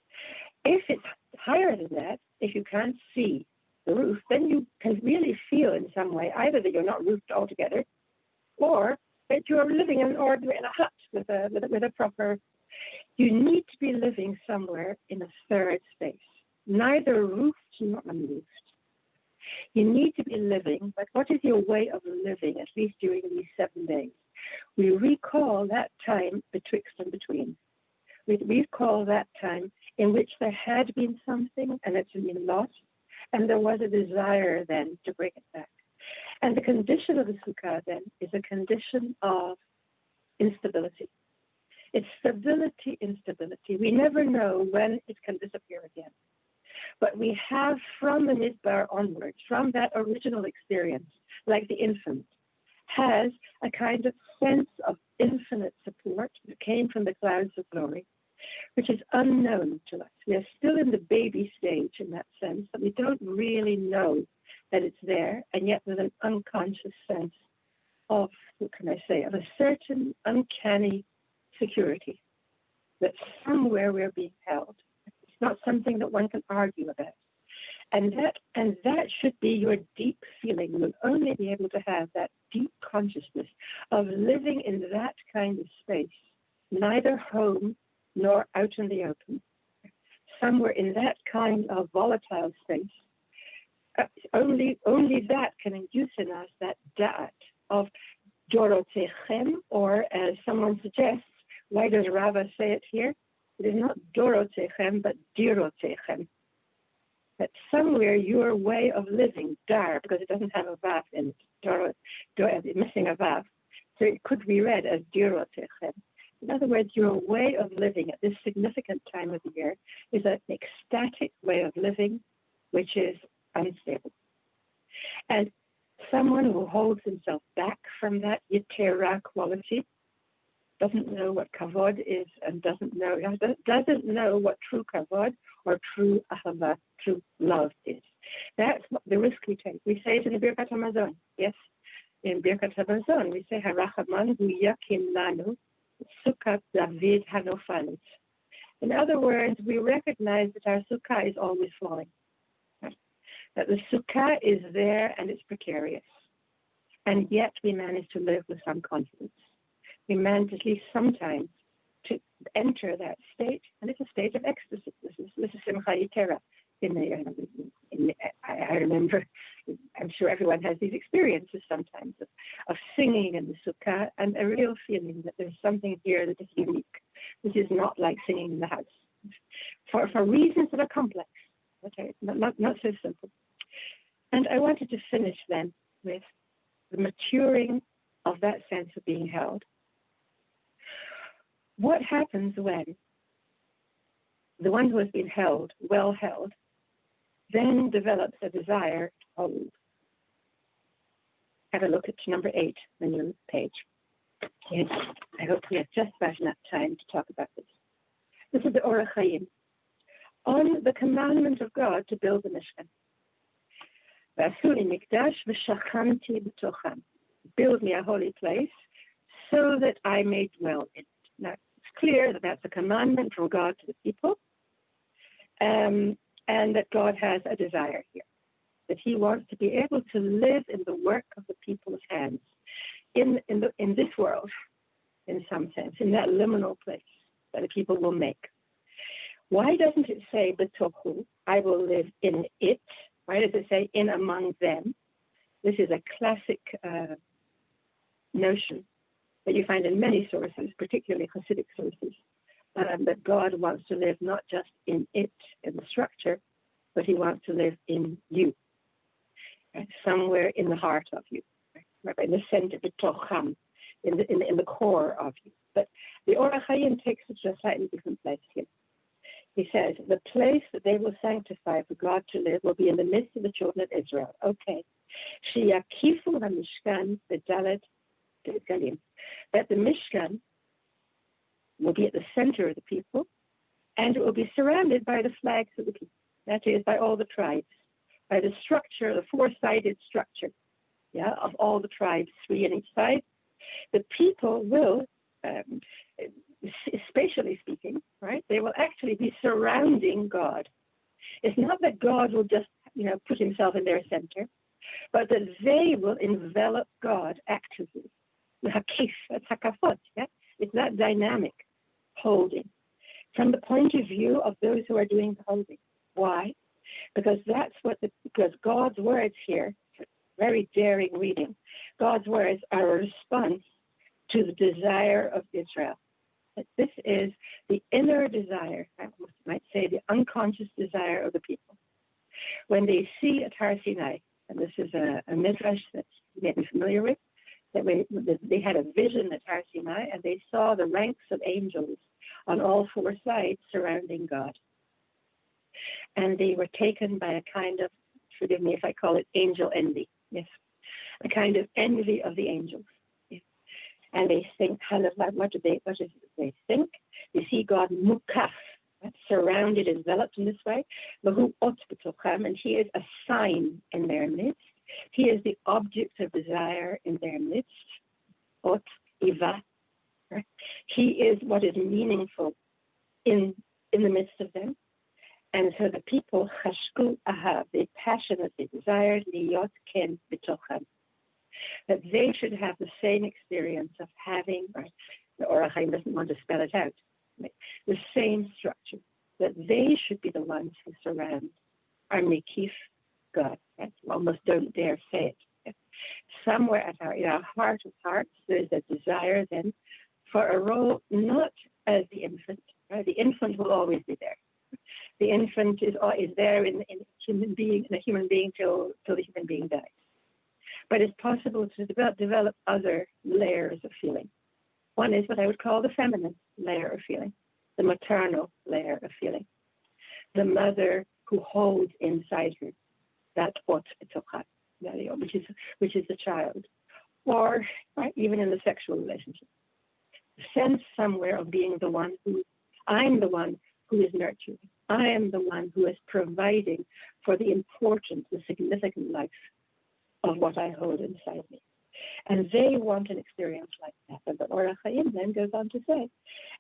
If it's higher than that, if you can't see the roof, then you can really feel in some way either that you're not roofed altogether, or that you're living in a hut with a proper. You need to be living somewhere in a third space, neither roofed nor unroofed. You need to be living, but what is your way of living, at least during these 7 days? We recall that time betwixt and between. We recall that time in which there had been something and it's been lost, and there was a desire then to bring it back. And the condition of the sukkah then is a condition of instability. It's stability, instability. We never know when it can disappear again. But we have from the Midbar onwards, from that original experience, like the infant, has a kind of sense of infinite support that came from the clouds of glory, which is unknown to us. We are still in the baby stage in that sense, that we don't really know that it's there, and yet with an unconscious sense of, what can I say, of a certain uncanny security, that somewhere we're being held. It's not something that one can argue about. And that should be your deep feeling. You'll only be able to have that deep consciousness of living in that kind of space, neither home nor out in the open. Somewhere in that kind of volatile space, only that can induce in us that da'at of dorotechem, or as someone suggests, why does Rava say it here? It is not dorotechem, but dirotechem. That somewhere your way of living, dar, because it doesn't have a vav in it, missing a vav, so it could be read as dirotechem. In other words, your way of living at this significant time of the year is an ecstatic way of living, which is unstable. And someone who holds himself back from that yetera quality, doesn't know what kavod is, and doesn't know what true kavod or true ahava, true love is. That's the risk we take. We say it in the Birkat Hamazon. Yes, in Birkat Hamazon we say Harachaman hu yakim lanu Sukkot David hanofalit. In other words, we recognize that our sukkah is always falling. That the sukkah is there and it's precarious. And yet we manage to live with some confidence. We manage at least sometimes to enter that state, and it's a state of ecstasy. This is simcha yetera. I remember, I'm sure everyone has these experiences sometimes of singing in the sukkah and a real feeling that there's something here that is unique. This is not like singing in the house. For reasons that are complex, okay, not so simple. And I wanted to finish then with the maturing of that sense of being held. What happens when the one who has been held, well held, then develops a desire to hold? Have a look at number 8 on your page. Yes, I hope we have just about enough time to talk about this. This is the Orach Chaim, on the commandment of God to build the Mishkan. Build me a holy place so that I may dwell in it. Now, it's clear that that's a commandment from God to the people, and that God has a desire here, that he wants to be able to live in the work of the people's hands, in this world, in some sense, in that liminal place that the people will make. Why doesn't it say, betochu, I will live in it? Why does it say in among them? This is a classic notion that you find in many sources, particularly hassidic sources, that God wants to live not just in it, in the structure, but he wants to live in you, right? Somewhere in the heart of you, right? In the center, betocham, in the core of you. But the Orach Chaim takes it to a slightly different place here. He says, the place that they will sanctify for God to live will be in the midst of the children of Israel. Okay. Shiyakifu ha-mishkan b'dalet galim. That the Mishkan will be at the center of the people, and it will be surrounded by the flags of the people. That is, by all the tribes, by the structure, the four-sided structure, of all the tribes, 3 on each side. The people will, spatially speaking, right, they will actually be surrounding God. It's not that God will just, put himself in their center, but that they will envelop God actively. That's hakafot, It's that dynamic holding from the point of view of those who are doing the holding. Why? Because because God's words here, very daring reading, God's words are a response to the desire of Israel. This is the inner desire, I might say the unconscious desire of the people. When they see at Har Sinai, and this is a midrash that you may be familiar with, that they had a vision at Har Sinai, and they saw the ranks of angels on all 4 sides surrounding God. And they were taken by a kind of, forgive me if I call it angel envy, yes, a kind of envy of the angels. Yes. And they think, what do they think? They see God mukaf, surrounded, enveloped in this way, and he is a sign in their midst. He is the object of desire in their midst. Ot, Iva. Right? He is what is meaningful in the midst of them. And so the people, chashku ahav, they passionately desired liyot ken b'tochem, that they should have the same experience of having, right? The Orach Chaim doesn't want to spell it out, right? The same structure, that they should be the ones who surround our Mekif God. Right? Almost don't dare say it. Right? Somewhere in our heart of hearts, there's a desire then for a role not as the infant. Right? The infant will always be there. The infant is there in a human being till the human being dies. But it's possible to develop other layers of feeling. One is what I would call the feminine layer of feeling, the maternal layer of feeling, the mother who holds inside her that ot etokha, which is the child, or right, even in the sexual relationship, the sense somewhere of being the one who I'm the one who is nurturing. I am the one who is providing for the important, the significant life of what I hold inside me. And they want an experience like that. And the Orach Chaim then goes on to say,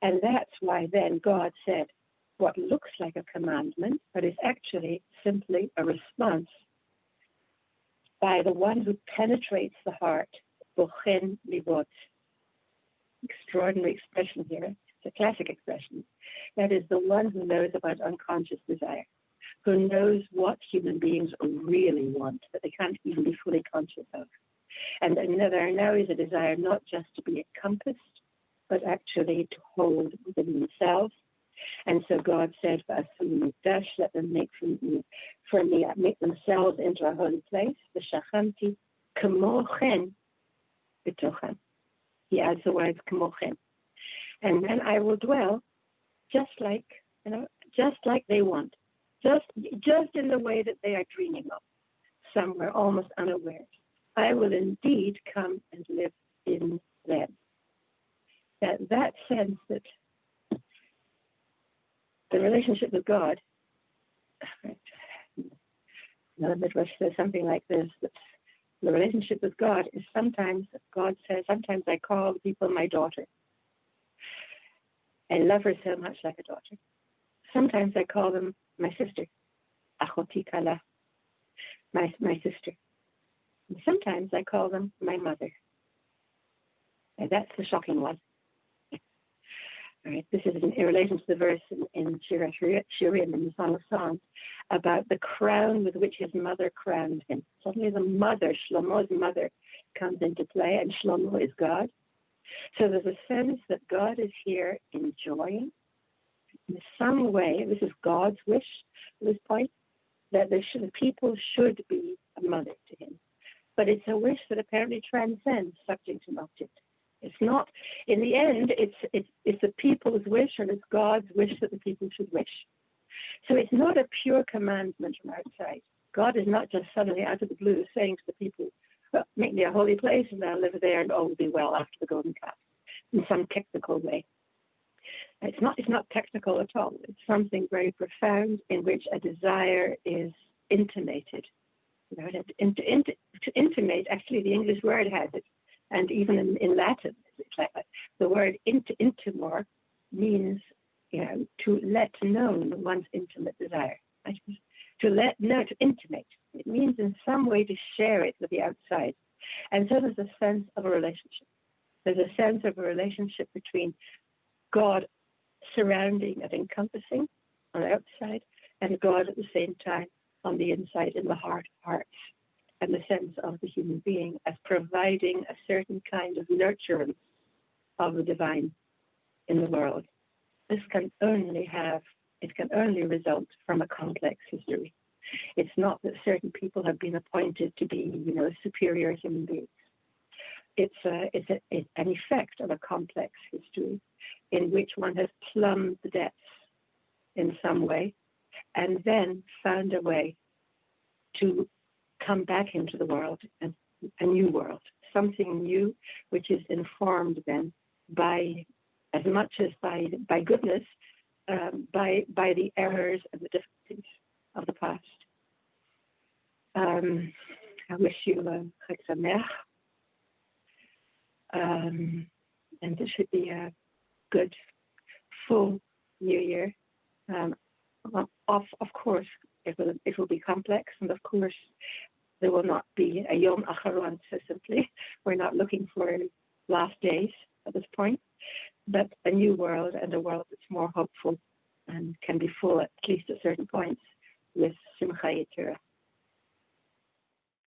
and that's why then God said what looks like a commandment, but is actually simply a response by the one who penetrates the heart, bochen libot. Extraordinary expression here. It's a classic expression. That is the one who knows about unconscious desire, who knows what human beings really want, that they can't even be fully conscious of. And there now is a desire not just to be encompassed, but actually to hold within themselves. And so God said, let them make make themselves into a holy place. V'shachamti kamochen b'tochem. He adds the words kamochen. And then I will dwell just like they want, just in the way that they are dreaming of, somewhere almost unaware. I will indeed come and live in them. That sense that the relationship with God, another midrash says something like this, that the relationship with God is sometimes, God says, sometimes I call people my daughter. I love her so much like a daughter. Sometimes I call them my sister, achoti kala, my sister. And sometimes I call them my mother. And that's the shocking one. All right, this is in relation to the verse in Shirim, in the Song of Songs, about the crown with which his mother crowned him. Suddenly the mother, Shlomo's mother, comes into play, and Shlomo is God. So there's a sense that God is here enjoying, in some way, this is God's wish at this point, that people should be a mother to him. But it's a wish that apparently transcends subject and object. It's not, in the end, it's the people's wish, and it's God's wish that the people should wish. So it's not a pure commandment from outside. God is not just suddenly out of the blue saying to the people, well, make me a holy place and I'll live there and all will be well after the golden calf, in some technical way. It's not technical at all. It's something very profound in which a desire is intimated. You know, to intimate, actually the English word has it, and even in Latin, it's like the word intimor means, to let known one's intimate desire. Right? To intimate. It means in some way to share it with the outside. And so there's a sense of a relationship. There's a sense of a relationship between God surrounding and encompassing on the outside, and God at the same time on the inside, in the heart of hearts, and the sense of the human being as providing a certain kind of nurturance of the divine in the world. This can only result from a complex history. It's not that certain people have been appointed to be, superior human beings. It's an effect of a complex history in which one has plumbed the depths in some way and then found a way to come back into the world, and a new world, something new, which is informed then by, as much as by goodness, by the errors and the difficulties of the past. I wish you a Chag Sameach, and this should be a good, full New Year. Of course, it will be complex, and of course, there will not be a Yom Acharon, so simply. We're not looking for last days at this point, but a new world, and a world that's more hopeful and can be full at least at certain points with Simcha Yitzhak.